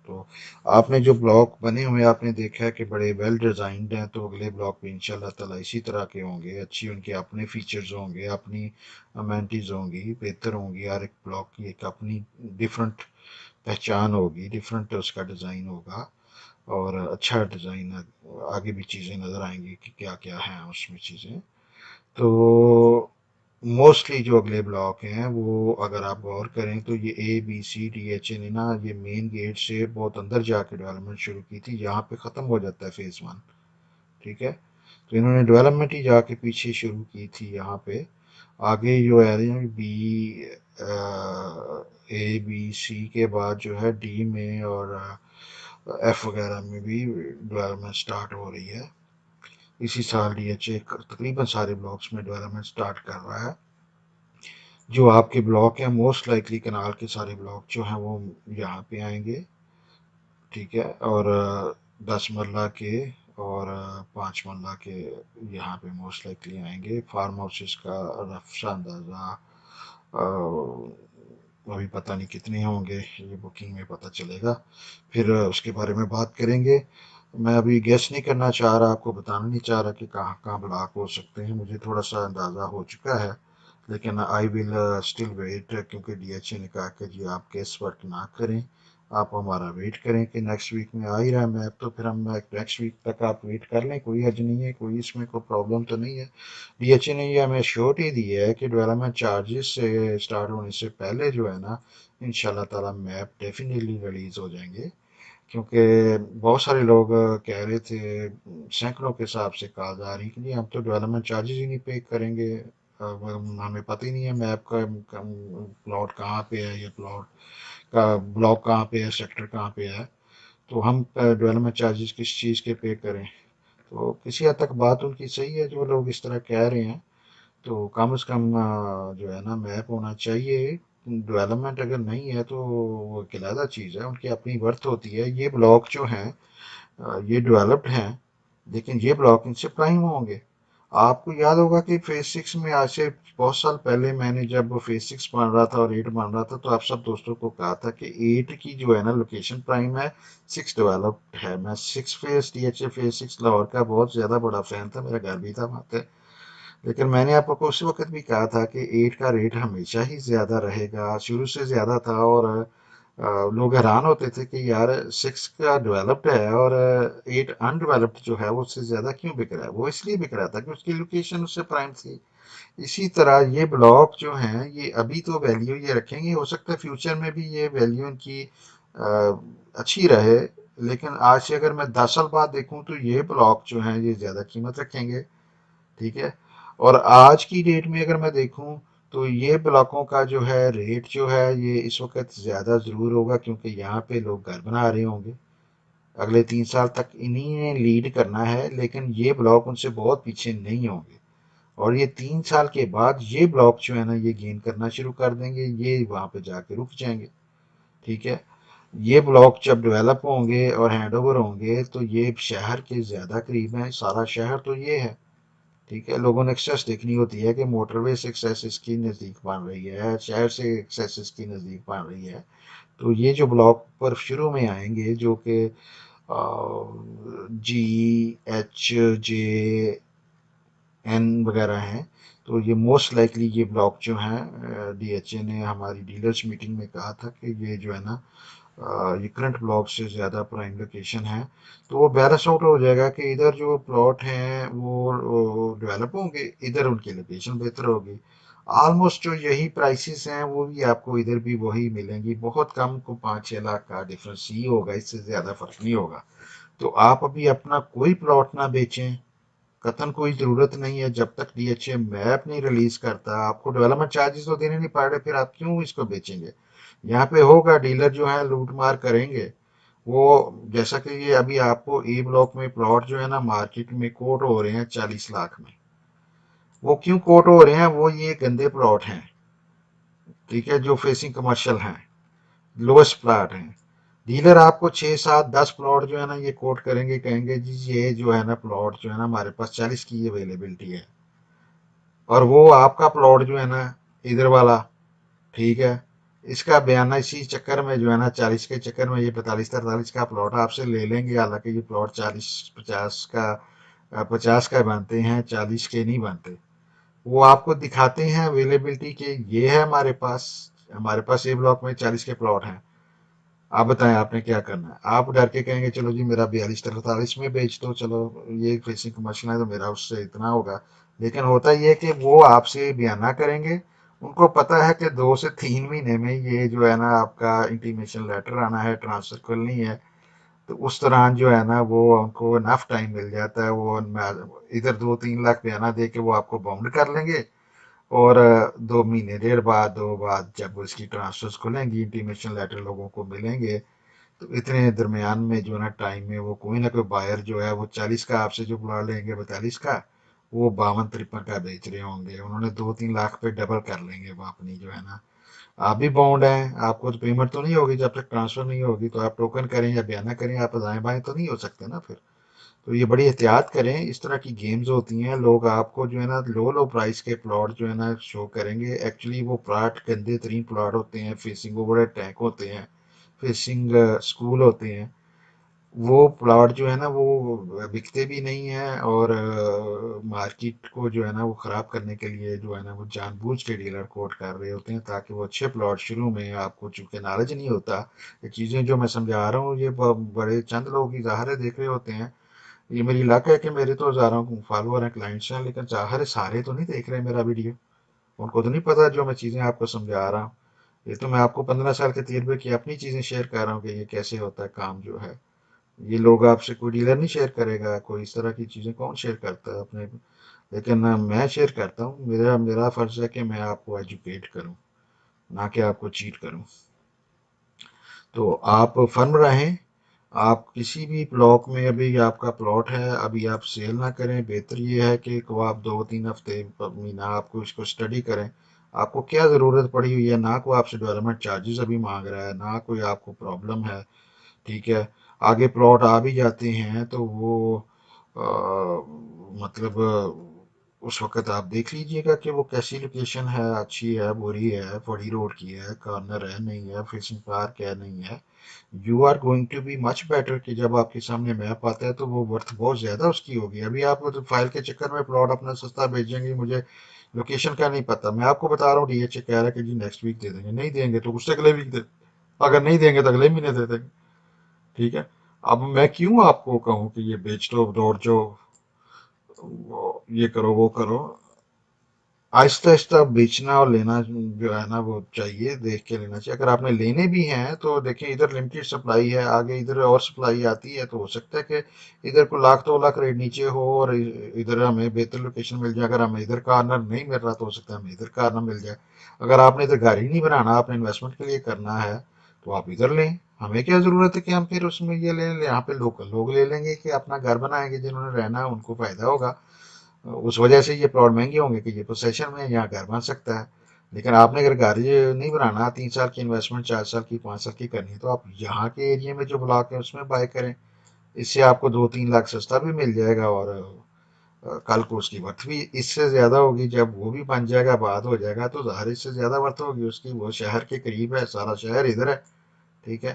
Speaker 1: तो आपने जो ब्लॉक बने हुए आपने देखा है कि बड़े वेल डिज़ाइंड हैं, तो अगले ब्लॉक भी इंशाल्लाह ताला इसी तरह के होंगे, अच्छी उनके अपने फीचर्स होंगे, अपनी अमेनिटीज़ होंगी, बेहतर होंगी। हर एक ब्लॉक की एक अपनी डिफरेंट पहचान होगी, डिफरेंट उसका डिज़ाइन होगा और अच्छा डिज़ाइन। आगे भी चीज़ें नज़र आएंगी कि क्या क्या हैं उसमें चीज़ें। तो मोस्टली जो अगले ब्लॉक हैं वो अगर आप गौर करें तो ये A B C D H ने ना ये मेन गेट से बहुत अंदर जाके डेवलपमेंट शुरू की थी, यहाँ पे ख़त्म हो जाता है फेज़ 1। ठीक है, तो इन्होंने डेवलपमेंट ही जाके पीछे शुरू की थी यहाँ पे। आगे जो area B A B C के बाद जो है डी में और एफ वगैरह में भी डेवलपमेंट स्टार्ट हो रही है। इसी साल डीएचए तकरीबन सारे ब्लॉक्स में डेवलपमेंट स्टार्ट कर रहा है। जो आपके ब्लॉक हैं मोस्ट लाइकली कनाल के सारे ब्लॉक जो हैं वो यहाँ पे आएंगे। ठीक है, और 10 मरला के और 5 मरला के यहाँ पे मोस्ट लाइकली आएंगे। फार्म हाउसेस का रफ सा अंदाज़ा अभी पता नहीं कितने होंगे, ये बुकिंग में पता चलेगा, फिर उसके बारे में बात करेंगे। मैं अभी गेस नहीं करना चाह रहा, आपको बताना नहीं चाह रहा कि कहाँ कहाँ ब्लॉक हो सकते हैं, मुझे थोड़ा सा अंदाज़ा हो चुका है। लेकिन आई विल स्टिल वेट, क्योंकि डीएचए ने कहा कि जी आप गेस वर्क ना करें, आप हमारा वेट करें कि नेक्स्ट वीक में आ ही रहा है मैप, तो फिर हम नेक्स्ट वीक तक आप वेट कर लें, कोई हर्ज नहीं है, कोई इसमें कोई प्रॉब्लम तो नहीं है। डीएचए ने ये हमें श्योरिटी दी है कि डेवलपमेंट चार्जेस से स्टार्ट होने से पहले जो है ना इंशाल्लाह ताला मैप डेफिनेटली रिलीज़ हो जाएंगे। क्योंकि बहुत सारे लोग कह रहे थे, सैकड़ों के हिसाब से कहा जा रही कि नहीं हम तो डेवलपमेंट चार्जेस ही नहीं पे करेंगे, हमें पता ही नहीं है मैप का प्लॉट कहाँ पे है, ये प्लॉट का ब्लॉक कहाँ पे है, सेक्टर कहाँ पे है, तो हम डेवलपमेंट चार्जेस किस चीज़ के पे करें। तो किसी हद तक बात उनकी सही है जो लोग इस तरह कह रहे हैं। तो कम से कम जो है ना मैप होना चाहिए। डेवलपमेंट अगर नहीं है तो वो एक अलग चीज़ है, उनकी अपनी वर्थ होती है। ये ब्लॉक जो हैं ये डेवलप्ड हैं, लेकिन ये ब्लॉक इनसे प्राइम होंगे। आपको याद होगा कि फेज 6 में आज से बहुत साल पहले मैंने जब फेज 6 बन रहा था और 8 बन रहा था, तो आप सब दोस्तों को कहा था कि 8 की जो है ना लोकेशन प्राइम है, 6 डेवलप्ड है। मैं 6 फेज डीएचए फेज 6 लाहौर का बहुत ज़्यादा बड़ा फैन था, मेरा घर भी था वहाँ पे। लेकिन मैंने आपको उस वक्त भी कहा था कि 8 का रेट हमेशा ही ज़्यादा रहेगा, शुरू से ज़्यादा था। और लोग हैरान होते थे कि यार 6 का डेवलप्ड है और 8 अनडेवलप्ड जो है वो उससे ज़्यादा क्यों बिक रहा है। वो इसलिए बिक रहा था कि उसकी लोकेशन उससे प्राइम थी। इसी तरह ये ब्लॉक जो हैं ये अभी तो वैल्यू ये रखेंगे, हो सकता है फ्यूचर में भी ये वैल्यू इनकी अच्छी रहे। लेकिन आज से अगर मैं 10 साल बाद देखूं तो ये ब्लॉक जो हैं ये ज़्यादा कीमत रखेंगे। ठीक है, और आज की डेट में अगर मैं देखूं तो ये ब्लॉकों का जो है रेट जो है ये इस वक्त ज़्यादा ज़रूर होगा, क्योंकि यहाँ पे लोग घर बना रहे होंगे। अगले 3 साल तक इन्हीं ने लीड करना है, लेकिन ये ब्लॉक उनसे बहुत पीछे नहीं होंगे। और ये 3 साल के बाद ये ब्लॉक जो है ना ये गेन करना शुरू कर देंगे, ये वहाँ पे जाके रुक जाएंगे। ठीक है, ये ब्लॉक जब डेवलप होंगे और हैंडओवर होंगे तो ये शहर के ज़्यादा करीब हैं, सारा शहर तो ये है। ठीक है, लोगों ने एक्सेस देखनी होती है कि मोटरवे से एक्सेस इसकी नज़दीक बन रही है, शहर से एक्सेस इसकी नज़दीक बन रही है। तो ये जो ब्लॉक पर शुरू में आएंगे जो कि जी एच जे एन वगैरह हैं, तो ये मोस्ट लाइकली ये ब्लॉक जो हैं डीएचए ने हमारी डीलर्स मीटिंग में कहा था कि ये जो है ना ये करंट ब्लॉक से ज़्यादा प्राइम लोकेशन है। तो वो बैलेंस आउट हो जाएगा कि इधर जो प्लॉट हैं वो डेवलप होंगे, इधर उनकी लोकेशन बेहतर होगी। ऑलमोस्ट जो यही प्राइसेस हैं वो भी आपको इधर भी वही मिलेंगी, बहुत कम को 5-6 लाख का डिफरेंस ही होगा, इससे ज़्यादा फर्क नहीं होगा। तो आप अभी अपना कोई प्लॉट ना बेचें, कतन कोई ज़रूरत नहीं है जब तक डीएचए मैप नहीं रिलीज करता। आपको डेवलपमेंट चार्जेस तो देने नहीं पड़ रहे, फिर आप क्यों इसको बेचेंगे। यहाँ पे होगा डीलर जो है लूट मार करेंगे। वो जैसा कि ये अभी आपको ए ब्लॉक में प्लॉट जो है ना मार्केट में कोट हो रहे हैं 40 लाख में। वो क्यों कोट हो रहे हैं, वो ये गंदे प्लॉट हैं, ठीक है, जो फेसिंग कमर्शियल हैं, लोएस्ट प्लॉट हैं। डीलर आपको 6-7-10 प्लॉट जो है ना ये कोट करेंगे, कहेंगे जी ये जो है ना प्लॉट जो है ना हमारे पास 40 की अवेलेबिलिटी है, और वो आपका प्लॉट जो है ना इधर वाला, ठीक है, इसका बयाना इसी चक्कर में जो है ना 40 के चक्कर में ये 45-43 का प्लॉट आपसे ले लेंगे। हालांकि ये प्लॉट 40-50 का 50 का बनते हैं, 40 के नहीं बनते। वो आपको दिखाते हैं अवेलेबिलिटी के ये है हमारे पास ये ब्लॉक में 40 के प्लॉट हैं। आप बताएं आपने क्या करना है। आप डर के कहेंगे चलो जी मेरा 42-43 में बेच दो, चलो ये फेसिंग कमर्शियल है तो मेरा उससे इतना होगा। लेकिन होता ये है कि वो आपसे बयाना करेंगे, उनको पता है कि 2 से 3 महीने में ये जो है ना आपका इंटीमेशन लेटर आना है, ट्रांसफर करनी है। तो उस दौरान जो है ना वो उनको इनफ टाइम मिल जाता है, वो इधर 2-3 लाख बयाना दे के वो आपको बाउंड कर लेंगे। और 2 महीने 1.5 बाद 2 बाद जब उसकी ट्रांसफर्स खुलेंगी, इंटीमेशन लेटर लोगों को मिलेंगे, तो इतने दरमियान में जो है ना टाइम में वो कोई ना कोई बायर जो है वो 40 का आपसे जो बुला लेंगे 42 का, वो 52-53 का बेच रहे होंगे, उन्होंने 2-3 लाख पे डबल कर लेंगे वो अपनी जो है ना। आप भी बाउंड हैं, आपको तो पेमेंट तो नहीं होगी जब तक ट्रांसफर नहीं होगी, तो आप टोकन करें या बयाना करें, आप दाएं बाएं तो नहीं हो सकते ना फिर। तो ये बड़ी एहतियात करें, इस तरह की गेम्स होती हैं, लोग आपको जो है ना लो लो प्राइस के प्लॉट जो है ना शो करेंगे, एक्चुअली वो प्लॉट गंदे तरीन प्लॉट होते हैं, फेसिंग ओवर टैंक होते हैं, फेसिंग स्कूल होते हैं। वो प्लॉट जो है ना वो बिकते भी नहीं है, और मार्केट को जो है ना वो ख़राब करने के लिए जो है ना वो जानबूझ के डीलर कोट कर रहे होते हैं, ताकि वो अच्छे प्लॉट शुरू में आपको चूंकि नॉलेज नहीं होता। ये चीज़ें जो मैं समझा रहा हूँ ये बड़े चंद लोग ही ज़ाहिर है देख रहे होते हैं। ये मेरी लक है कि मेरे तो हज़ारों फॉलोअर हैं, क्लाइंट्स हैं, लेकिन ज़ाहिर है सारे तो नहीं देख रहे मेरा वीडियो। उनको तो नहीं पता जो मैं चीज़ें आपको समझा रहा हूँ। ये तो मैं आपको 15 साल के तजर्बे की अपनी चीज़ें शेयर कर रहा हूँ कि ये कैसे होता है काम जो है। ये लोग आपसे कोई डीलर नहीं शेयर करेगा, कोई इस तरह की चीज़ें कौन शेयर करता है अपने। लेकिन मैं शेयर करता हूँ, मेरा मेरा फ़र्ज़ है कि मैं आपको एजुकेट करूँ, ना कि आपको चीट करूँ। तो आप फर्म रहें। आप किसी भी ब्लॉक में अभी आपका प्लॉट है, अभी आप सेल ना करें। बेहतर ये है कि को आप 2-3 हफ्ते महीना आपको इसको स्टडी करें, आपको क्या ज़रूरत पड़ी हुई है। ना कोई आपसे डेवलपमेंट चार्जेस अभी मांग रहा है, ना कोई आपको प्रॉब्लम है, ठीक है। आगे प्लॉट आ भी जाते हैं तो वो मतलब उस वक्त आप देख लीजिएगा कि वो कैसी लोकेशन है, अच्छी है, बुरी है, बड़ी रोड की है, कॉर्नर है नहीं है, फेसिंग पार्क है नहीं है। You are going to be much better कि जब आपके सामने मैप आता है तो वो वर्थ बहुत ज़्यादा उसकी होगी। अभी आप तो फाइल के चक्कर में प्लॉट अपना सस्ता भेजेंगे, मुझे लोकेशन का नहीं पता, मैं आपको बता रहा हूँ डीएचए कह रहा है कि जी नेक्स्ट वीक दे देंगे, नहीं देंगे तो उससे अगले वीक दे, अगर नहीं देंगे तो अगले महीने दे देंगे, ठीक है। अब मैं क्यों आपको कहूँ कि ये बेच दो दौड़ जो ये करो वो करो। आहिस्ता आहिस्ता बेचना और लेना जो है ना वो चाहिए, देख के लेना चाहिए। अगर आपने लेने भी हैं तो देखिए इधर लिमिटेड सप्लाई है, आगे इधर और सप्लाई आती है तो हो सकता है कि इधर को 1 लाख 2 लाख रेट नीचे हो और इधर हमें बेहतर लोकेशन मिल जाए। अगर हमें इधर कार्नर नहीं मिल रहा तो हो सकता है हमें इधर कार्नर मिल जाए। अगर आपने इधर घर ही नहीं बनाना, आपने इन्वेस्टमेंट के लिए करना है, तो आप इधर लें। हमें क्या ज़रूरत है कि हम फिर उसमें ये ले लें, यहाँ पे लोकल लोग ले लेंगे कि अपना घर बनाएंगे, जिन्होंने रहना है उनको फ़ायदा होगा। उस वजह से ये प्लॉट महंगे होंगे कि ये पोसेशन में यहाँ घर बन सकता है। लेकिन आपने अगर घर ये नहीं बनाना, 3 साल की इन्वेस्टमेंट, 4 साल की, 5 साल की करनी है, तो आप यहाँ के एरिया में जो ब्लॉक है उसमें बाय करें। इससे आपको 2-3 लाख सस्ता भी मिल जाएगा, और कल को उसकी वर्थ भी इससे ज़्यादा होगी। जब वो भी बन जाएगा, बाद हो जाएगा, तो ज़ाहिर इससे ज़्यादा वर्थ होगी उसकी। वो शहर के करीब है, सारा शहर इधर है। ठीक है।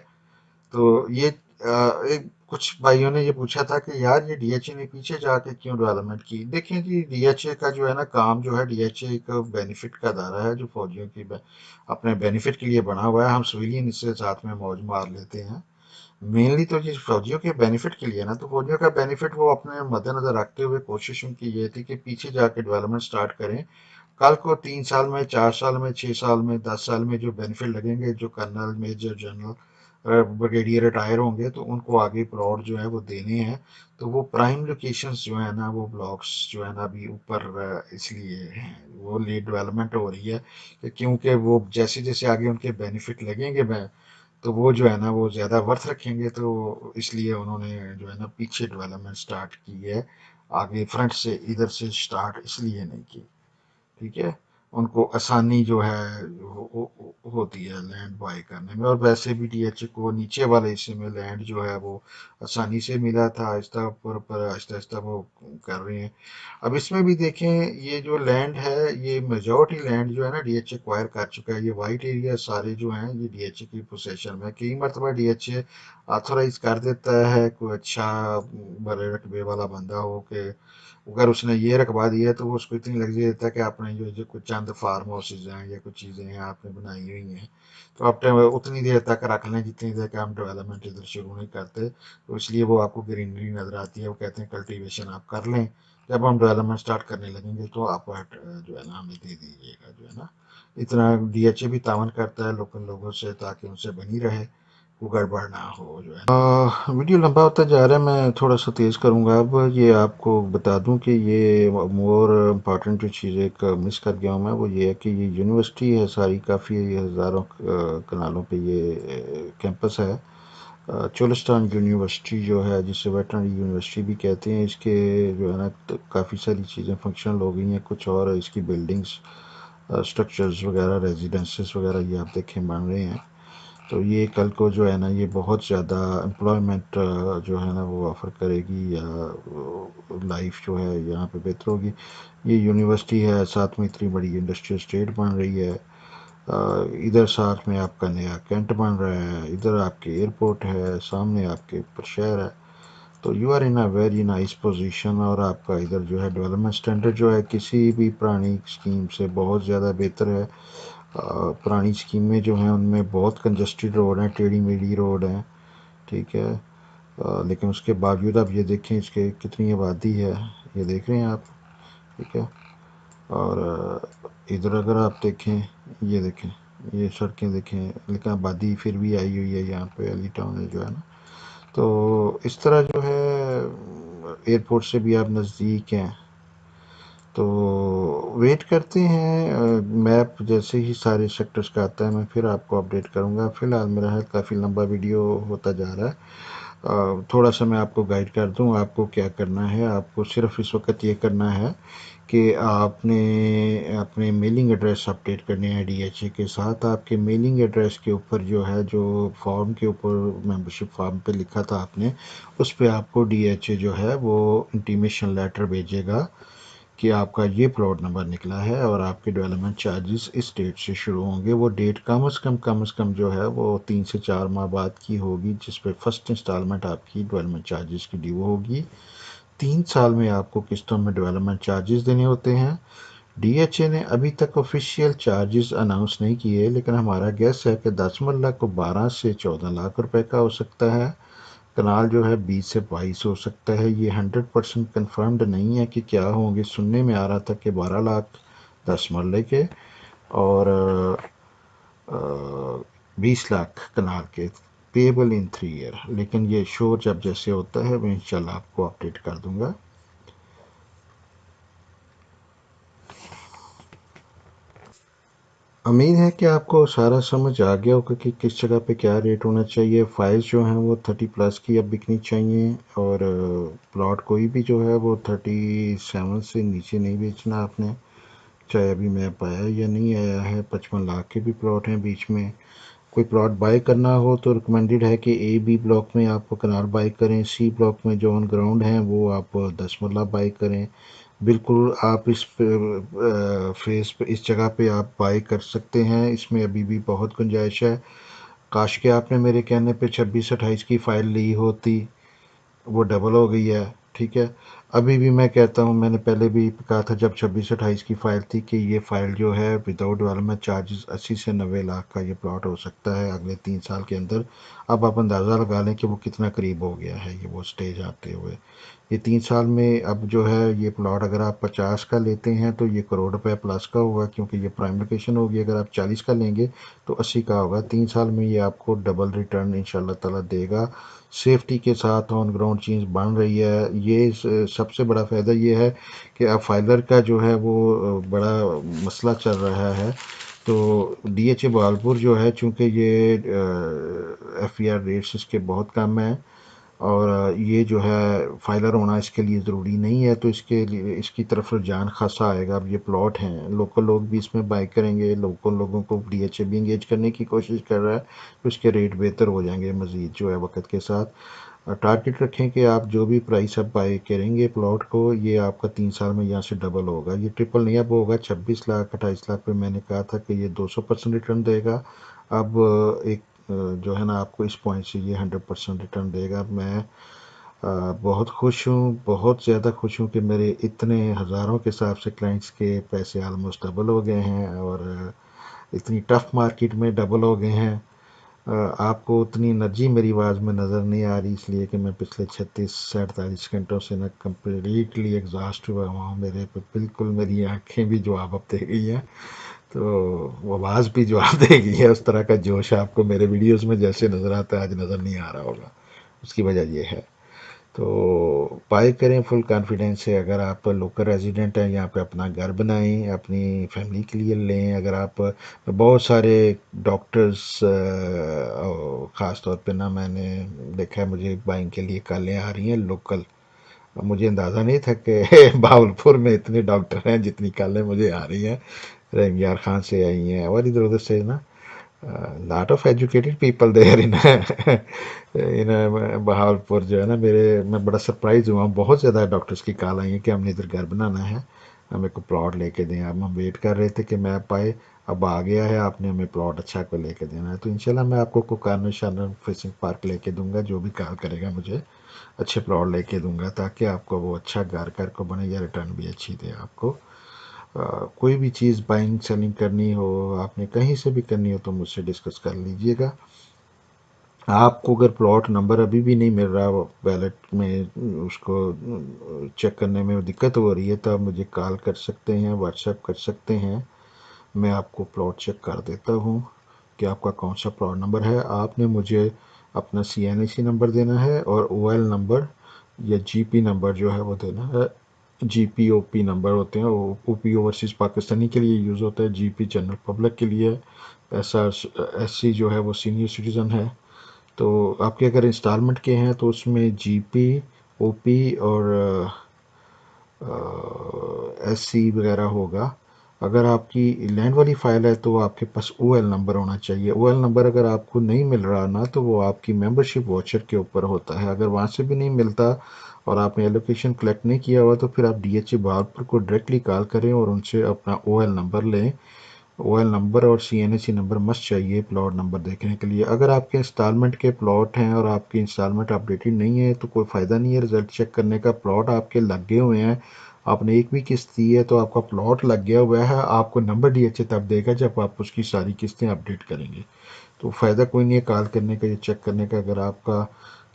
Speaker 1: तो ये एक कुछ भाइयों ने ये पूछा था कि यार ये डीएचए ने पीछे जाके क्यों डेवलपमेंट की। देखें जी, डीएचए का जो है ना काम, जो है डीएचए एक बेनिफिट का दायरा है, जो फौजियों की अपने बेनिफिट के लिए बना हुआ है। हम सिविलियन इससे साथ में मौज मार लेते हैं। मेनली तो ये फौजियों के बेनिफिट के लिए ना, तो फौजियों का बेनिफिट वो अपने मद्देनजर रखते हुए कोशिश उनकी ये थी कि पीछे जाके डेवलपमेंट स्टार्ट करें। कल को 3 साल में, 4 साल में, 6 साल में, 10 साल में जो बेनिफिट लगेंगे, जो colonel, major, general, brigadier retire होंगे, तो उनको आगे प्लॉट जो है वो देने हैं। तो वो प्राइम लोकेशंस जो है ना, वो ब्लॉक्स जो है ना अभी ऊपर इसलिए हैं, वो लेट डेवलपमेंट हो रही है कि क्योंकि वो जैसे जैसे आगे उनके बेनिफिट लगेंगे, मैं तो वो जो है ना वो ज़्यादा वर्थ रखेंगे। तो इसलिए उन्होंने जो है ना पीछे डेवलपमेंट स्टार्ट की है, आगे फ्रंट से इधर से स्टार्ट इसलिए नहीं की। ठीक है। उनको आसानी जो है होती है लैंड बाय करने में, और वैसे भी डीएचए को नीचे वाले हिस्से में लैंड जो है वो आसानी से मिला था। आहिस्ता पर आहिस्ता आहिस्ता वो कर रहे हैं। अब इसमें भी देखें, ये जो लैंड है, ये मेजॉरिटी लैंड जो है ना डीएचए एक्वायर कर चुका है। ये वाइट एरिया सारे जो हैं ये डीएचए की पोसेशन में। कई मरतबा डीएचए ऑथोराइज कर देता है कोई अच्छा बड़े रकबे वाला बंदा हो के, अगर उसने ये रखवा दिया है, तो वो उसको इतनी लग्जरी देता है कि आपने जो जो कुछ चंद फार्म हाउसेज हैं या कुछ चीज़ें हैं आपने बनाई हुई हैं, तो आप उतनी देर तक रख लें जितनी देर का हम डेवलपमेंट इधर शुरू नहीं करते। तो इसलिए वो आपको ग्रीनरी नज़र आती है। वो कहते हैं कल्टीवेशन आप कर लें, जब हम डेवलपमेंट स्टार्ट करने लगेंगे तो आप जो है ना हमें दे दीजिएगा, जो है ना। इतना डीएचए भी तावन करता है लोकल लोगों से, ताकि उनसे बनी रहे, वो गड़बड़ ना हो, जो है। वीडियो लंबा होता जा रहा है, मैं थोड़ा सा तेज़ करूँगा। अब ये आपको बता दूं कि ये मोर इम्पॉर्टेंट जो चीज़ एक मिस कर गया हूँ मैं, वो ये है कि ये यूनिवर्सिटी है सारी, काफ़ी हज़ारों कनालों पे ये कैंपस है। चोलिस्तान यूनिवर्सिटी जो है, जिसे वेटरनरी यूनिवर्सिटी भी कहते हैं, इसके जो है ना तो काफ़ी सारी चीज़ें फंक्शनल हो गई हैं। कुछ और इसकी बिल्डिंग्स, स्ट्रक्चर्स वगैरह, रेजिडेंसेस वगैरह ये आप देखें बन रहे हैं। तो ये कल को जो है ना ये बहुत ज़्यादा एम्प्लॉयमेंट जो है ना वो ऑफ़र करेगी, या लाइफ जो है यहाँ पे बेहतर होगी। ये यूनिवर्सिटी है, साथ में इतनी बड़ी इंडस्ट्रियल स्टेट बन रही है। इधर साथ में आपका नया कैंट बन रहा है, इधर आपके एयरपोर्ट है, सामने आपके ऊपर शहर है। तो you are in a very nice position, और आपका इधर जो है डेवलपमेंट स्टैंडर्ड जो है किसी भी पुरानी स्कीम से बहुत ज़्यादा बेहतर है। पुरानी स्कीमें जो हैं उनमें बहुत कंजस्टेड रोड हैं, टेढ़ी मेढ़ी रोड हैं। ठीक है। लेकिन उसके बावजूद आप ये देखें इसके कितनी आबादी है, ये देख रहे हैं आप। ठीक है। और इधर अगर आप देखें, ये देखें, ये सड़कें देखें, लेकिन आबादी फिर भी आई हुई है यहाँ पे, अली टाउन है जो है ना। तो इस तरह जो है एयरपोर्ट से भी आप नज़दीक हैं। तो वेट करते हैं, मैप जैसे ही सारे सेक्टर्स का आता है मैं फिर आपको अपडेट करूंगा। फिलहाल मेरा है काफ़ी लंबा वीडियो होता जा रहा है। थोड़ा सा मैं आपको गाइड कर दूं, आपको क्या करना है। आपको सिर्फ इस वक्त ये करना है कि आपने अपने मेलिंग एड्रेस अपडेट करने हैं डीएचए के साथ। आपके मेलिंग एड्रेस के ऊपर जो है, जो फॉर्म के ऊपर मेंबरशिप फॉर्म पे लिखा था आपने, उस पर आपको डीएचए जो है वो इंटीमेशन लेटर भेजेगा कि आपका ये प्लॉट नंबर निकला है, और आपके डेवलपमेंट चार्जेस इस डेट से शुरू होंगे। वो डेट कम से कम जो है वो 3 से 4 माह बाद की होगी, जिस पे फर्स्ट इंस्टॉलमेंट आपकी डेवलपमेंट चार्जेस की ड्यू होगी। 3 साल में आपको किस्तों में डेवलपमेंट चार्जेस देने होते हैं। डीएचए ने अभी तक ऑफिशियल चार्जेस अनाउंस नहीं किए, लेकिन हमारा गैस है कि 10 मरला को 12 से 14 लाख रुपए का हो सकता है। कनाल जो है 20 से 22 हो सकता है। ये 100% कन्फर्म्ड नहीं है कि क्या होंगे। सुनने में आ रहा था कि 12 लाख 10 मरले के, और 20 लाख कनाल के, पेएबल इन 3 ईयर। लेकिन ये शो जब जैसे होता है मैं इंशाल्लाह आपको अपडेट कर दूंगा। उम्मीद है कि आपको सारा समझ आ गया होगा कि किस जगह पे क्या रेट होना चाहिए। फाइल्स जो हैं वो 30+ की अब बिकनी चाहिए, और प्लॉट कोई भी जो है वो 37 से नीचे नहीं बेचना आपने, चाहे अभी मैप आया या नहीं आया है। 55 लाख के भी प्लॉट हैं बीच में। कोई प्लॉट बाय करना हो तो रिकमेंडेड है कि ए बी ब्लॉक में आप कनाल बाय करें, सी ब्लॉक में जो ऑन ग्राउंड हैं वो आप 10 मरला बाय करें। बिल्कुल आप इस फेस पे, इस जगह पे आप बाय कर सकते हैं। इसमें अभी भी बहुत गुंजाइश है। काश के आपने मेरे कहने पे 26-28 की फ़ाइल ली होती, वो डबल हो गई है। ठीक है, अभी भी मैं कहता हूँ, मैंने पहले भी कहा था जब 26-28 की फ़ाइल थी कि ये फ़ाइल जो है विदाउट डेवलपमेंट चार्जेस 80 से 90 लाख का ये प्लॉट हो सकता है अगले 3 साल के अंदर। अब आप अंदाज़ा लगा लें कि वो कितना करीब हो गया है ये वो स्टेज आते हुए। ये 3 साल में अब जो है ये प्लॉट अगर आप 50 का लेते हैं तो ये करोड़ रुपए प्लस का होगा, क्योंकि ये प्राइम लोकेशन होगी। अगर आप 40 का लेंगे तो 80 का होगा। 3 साल में ये आपको डबल रिटर्न इंशाल्लाह ताला देगा। सेफ्टी के साथ ऑन ग्राउंड चीज़ बन रही है। ये सबसे बड़ा फ़ायदा ये है कि अब फाइलर का जो है वो बड़ा मसला चल रहा है। तो DHA बहालपुर जो है, चूँकि ये FER रेट्स इसके बहुत कम हैं और ये जो है फाइलर होना इसके लिए ज़रूरी नहीं है, तो इसके लिए इसकी तरफ रुझान खासा आएगा। अब ये प्लॉट हैं, लोकल लोग भी इसमें बाई करेंगे, लोकल लोगों को DHA भी इंगेज करने की कोशिश कर रहा है, तो इसके रेट बेहतर हो जाएंगे मज़ीद जो है वक्त के साथ। टारगेट रखें कि आप जो भी प्राइस आप बाई करेंगे प्लॉट को, ये आपका 3 साल में यहाँ से डबल होगा। ये ट्रिपल नहीं अब होगा। 26 लाख 28 लाख पे मैंने कहा था कि ये 200% रिटर्न देगा। अब एक जो है ना, आपको इस पॉइंट से ये 100% रिटर्न देगा। मैं बहुत खुश हूँ, बहुत ज़्यादा खुश हूँ कि मेरे इतने हज़ारों के हिसाब से क्लाइंट्स के पैसे आलमोस्ट डबल हो गए हैं और इतनी टफ मार्केट में डबल हो गए हैं। आपको उतनी एनर्जी मेरी आवाज़ में नज़र नहीं आ रही, इसलिए कि मैं पिछले 36 से 48 घंटों से ना कम्प्लीटली एग्जॉस्ट हुआ हुआ हूँ। मेरे पे बिल्कुल मेरी आंखें भी जवाब अब दे गई हैं, तो वो आवाज़ भी जवाब दे गई है। उस तरह का जोश आपको मेरे वीडियोस में जैसे नज़र आता है आज नज़र नहीं आ रहा होगा। उसकी वजह ये है। तो बाय करें फुल कॉन्फिडेंस से। अगर आप लोकल रेजिडेंट हैं, यहाँ पे अपना घर बनाएं, अपनी फैमिली के लिए लें। अगर आप बहुत सारे डॉक्टर्स ख़ास तौर पे ना, मैंने देखा है मुझे बाइंग के लिए कॉलें आ रही हैं लोकल। मुझे अंदाज़ा नहीं था कि भावलपुर में इतने डॉक्टर हैं जितनी कॉलें मुझे आ रही हैं। रंगियार खान से आई हैं और इधर उधर से ना, lot of educated people there in in Bahawalpur जो है ना। मैं बड़ा सरप्राइज हुआ। बहुत ज़्यादा डॉक्टर्स की कॉल आई है कि हमने इधर घर बनाना है, हमें को प्लॉट लेके दें। अब हम वेट कर रहे थे कि मैप आए, अब आ गया है, आपने हमें प्लॉट अच्छा को लेके देना है। तो इंशाल्लाह मैं आपको कुकारन शानर फिशिंग पार्क लेके दूंगा। जो भी कॉल करेगा मुझे अच्छे प्लॉट लेके दूंगा, ताकि आपको वो अच्छा घर को बने या रिटर्न भी अच्छी दे आपको। कोई भी चीज़ बाइंग सेलिंग करनी हो, आपने कहीं से भी करनी हो, तो मुझसे डिस्कस कर लीजिएगा। आपको अगर प्लॉट नंबर अभी भी नहीं मिल रहा वैलेट में, उसको चेक करने में दिक्कत हो रही है, तो आप मुझे कॉल कर सकते हैं, व्हाट्सएप कर सकते हैं। मैं आपको प्लॉट चेक कर देता हूँ कि आपका कौन सा प्लॉट नंबर है। आपने मुझे अपना CNAC नंबर देना है और OL नंबर या GP नंबर जो है वो देना है। GPOP नंबर होते हैं, OP ओवरसीज़ पाकिस्तानी के लिए यूज़ होता है, GP जनरल पब्लिक के लिए। SC जो है वो सीनियर सिटीज़न है। तो आपके अगर इंस्टॉलमेंट के हैं तो उसमें GPOP और SC वगैरह होगा। अगर आपकी लैंड वाली फ़ाइल है तो आपके पास OL नंबर होना चाहिए। OL नंबर अगर आपको नहीं मिल रहा ना, तो वो आपकी मेंबरशिप वाउचर के ऊपर होता है। अगर वहाँ से भी नहीं मिलता और आपने एलोकेशन कलेक्ट नहीं किया हुआ, तो फिर आप DHA बहावलपुर को डायरेक्टली कॉल करें और उनसे अपना OL नंबर लें। OL नंबर और CNAC नंबर मस्ट चाहिए प्लॉट नंबर देखने के लिए। अगर आपके इंस्टॉलमेंट के प्लॉट हैं और आपकी इंस्टॉलमेंट अपडेटेड नहीं है, तो कोई फ़ायदा नहीं है रिज़ल्ट चेक करने का। प्लॉट आपके लगे हुए हैं, आपने एक भी किस्त दी है तो आपका प्लॉट लग गया हुआ है। आपको नंबर DHA तब देगा जब आप उसकी सारी किस्तें अपडेट करेंगे। तो फ़ायदा कोई नहीं है कॉल करने का, ये चेक करने का। अगर आपका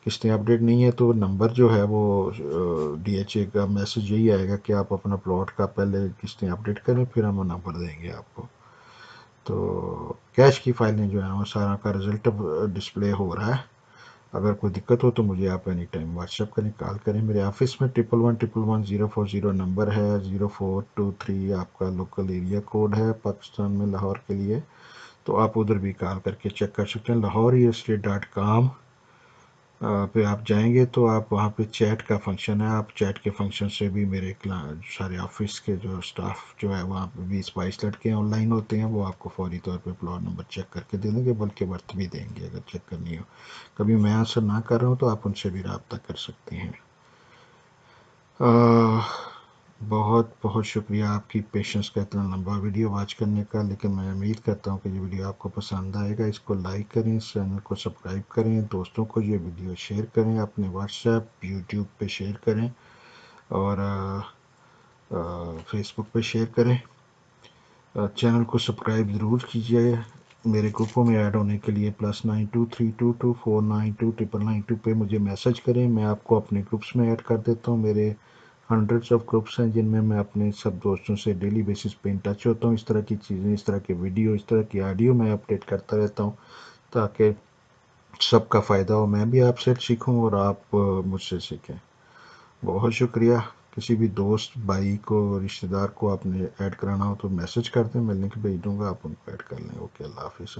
Speaker 1: किस्तें अपडेट नहीं है तो नंबर जो है वो DHA का मैसेज यही आएगा कि आप अपना प्लॉट का पहले किस्तें अपडेट करें, फिर हम वो नंबर देंगे आपको। तो कैश की फाइलें जो है वो सारा का रिज़ल्ट अब डिस्प्ले हो रहा है। अगर कोई दिक्कत हो तो मुझे आप एनी टाइम व्हाट्सएप करें, कॉल करें। मेरे ऑफिस में 111111040 नंबर है। 0423 आपका लोकल एरिया कोड है पाकिस्तान में, लाहौर के लिए। तो आप उधर भी कॉल करके चेक कर सकते हैं। LahoreRealEstate.com पे आप जाएंगे तो आप वहाँ पे चैट का फंक्शन है, आप चैट के फंक्शन से भी मेरे सारे ऑफिस के जो स्टाफ जो है वहाँ पे 20-22 लड़के ऑनलाइन होते हैं, वो आपको फौरी तौर पे प्लॉट नंबर चेक करके दे देंगे, बल्कि वर्थ भी देंगे अगर चेक करनी हो। कभी मैं आंसर ना कर रहा हूँ तो आप उनसे भी रब्ता कर सकते हैं। बहुत बहुत शुक्रिया आपकी पेशेंस का इतना लंबा वीडियो वॉच करने का, लेकिन मैं उम्मीद करता हूँ कि ये वीडियो आपको पसंद आएगा। इसको लाइक करें, इस चैनल को सब्सक्राइब करें, दोस्तों को ये वीडियो शेयर करें, अपने व्हाट्सएप यूट्यूब पे शेयर करें और फेसबुक पे शेयर करें। चैनल को सब्सक्राइब ज़रूर कीजिए। मेरे ग्रुपों में ऐड होने के लिए +923224929992 पे मुझे मैसेज करें, मैं आपको अपने ग्रुप्स में ऐड कर देता हूँ। मेरे हंड्रेड्स ऑफ ग्रुप्स हैं जिनमें मैं अपने सब दोस्तों से डेली बेसिस पे इन टच होता हूँ। इस तरह की चीज़ें, इस तरह के वीडियो, इस तरह की ऑडियो मैं अपडेट करता रहता हूँ ताकि सबका फ़ायदा हो, मैं भी आपसे सीखूं और आप मुझसे सीखें। बहुत शुक्रिया। किसी भी दोस्त भाई को, रिश्तेदार को आपने ऐड कराना हो तो मैसेज कर दें, मैं लिंक भेज दूंगा, आप उनको ऐड कर लें। ओके, अल्लाह हाफिज़।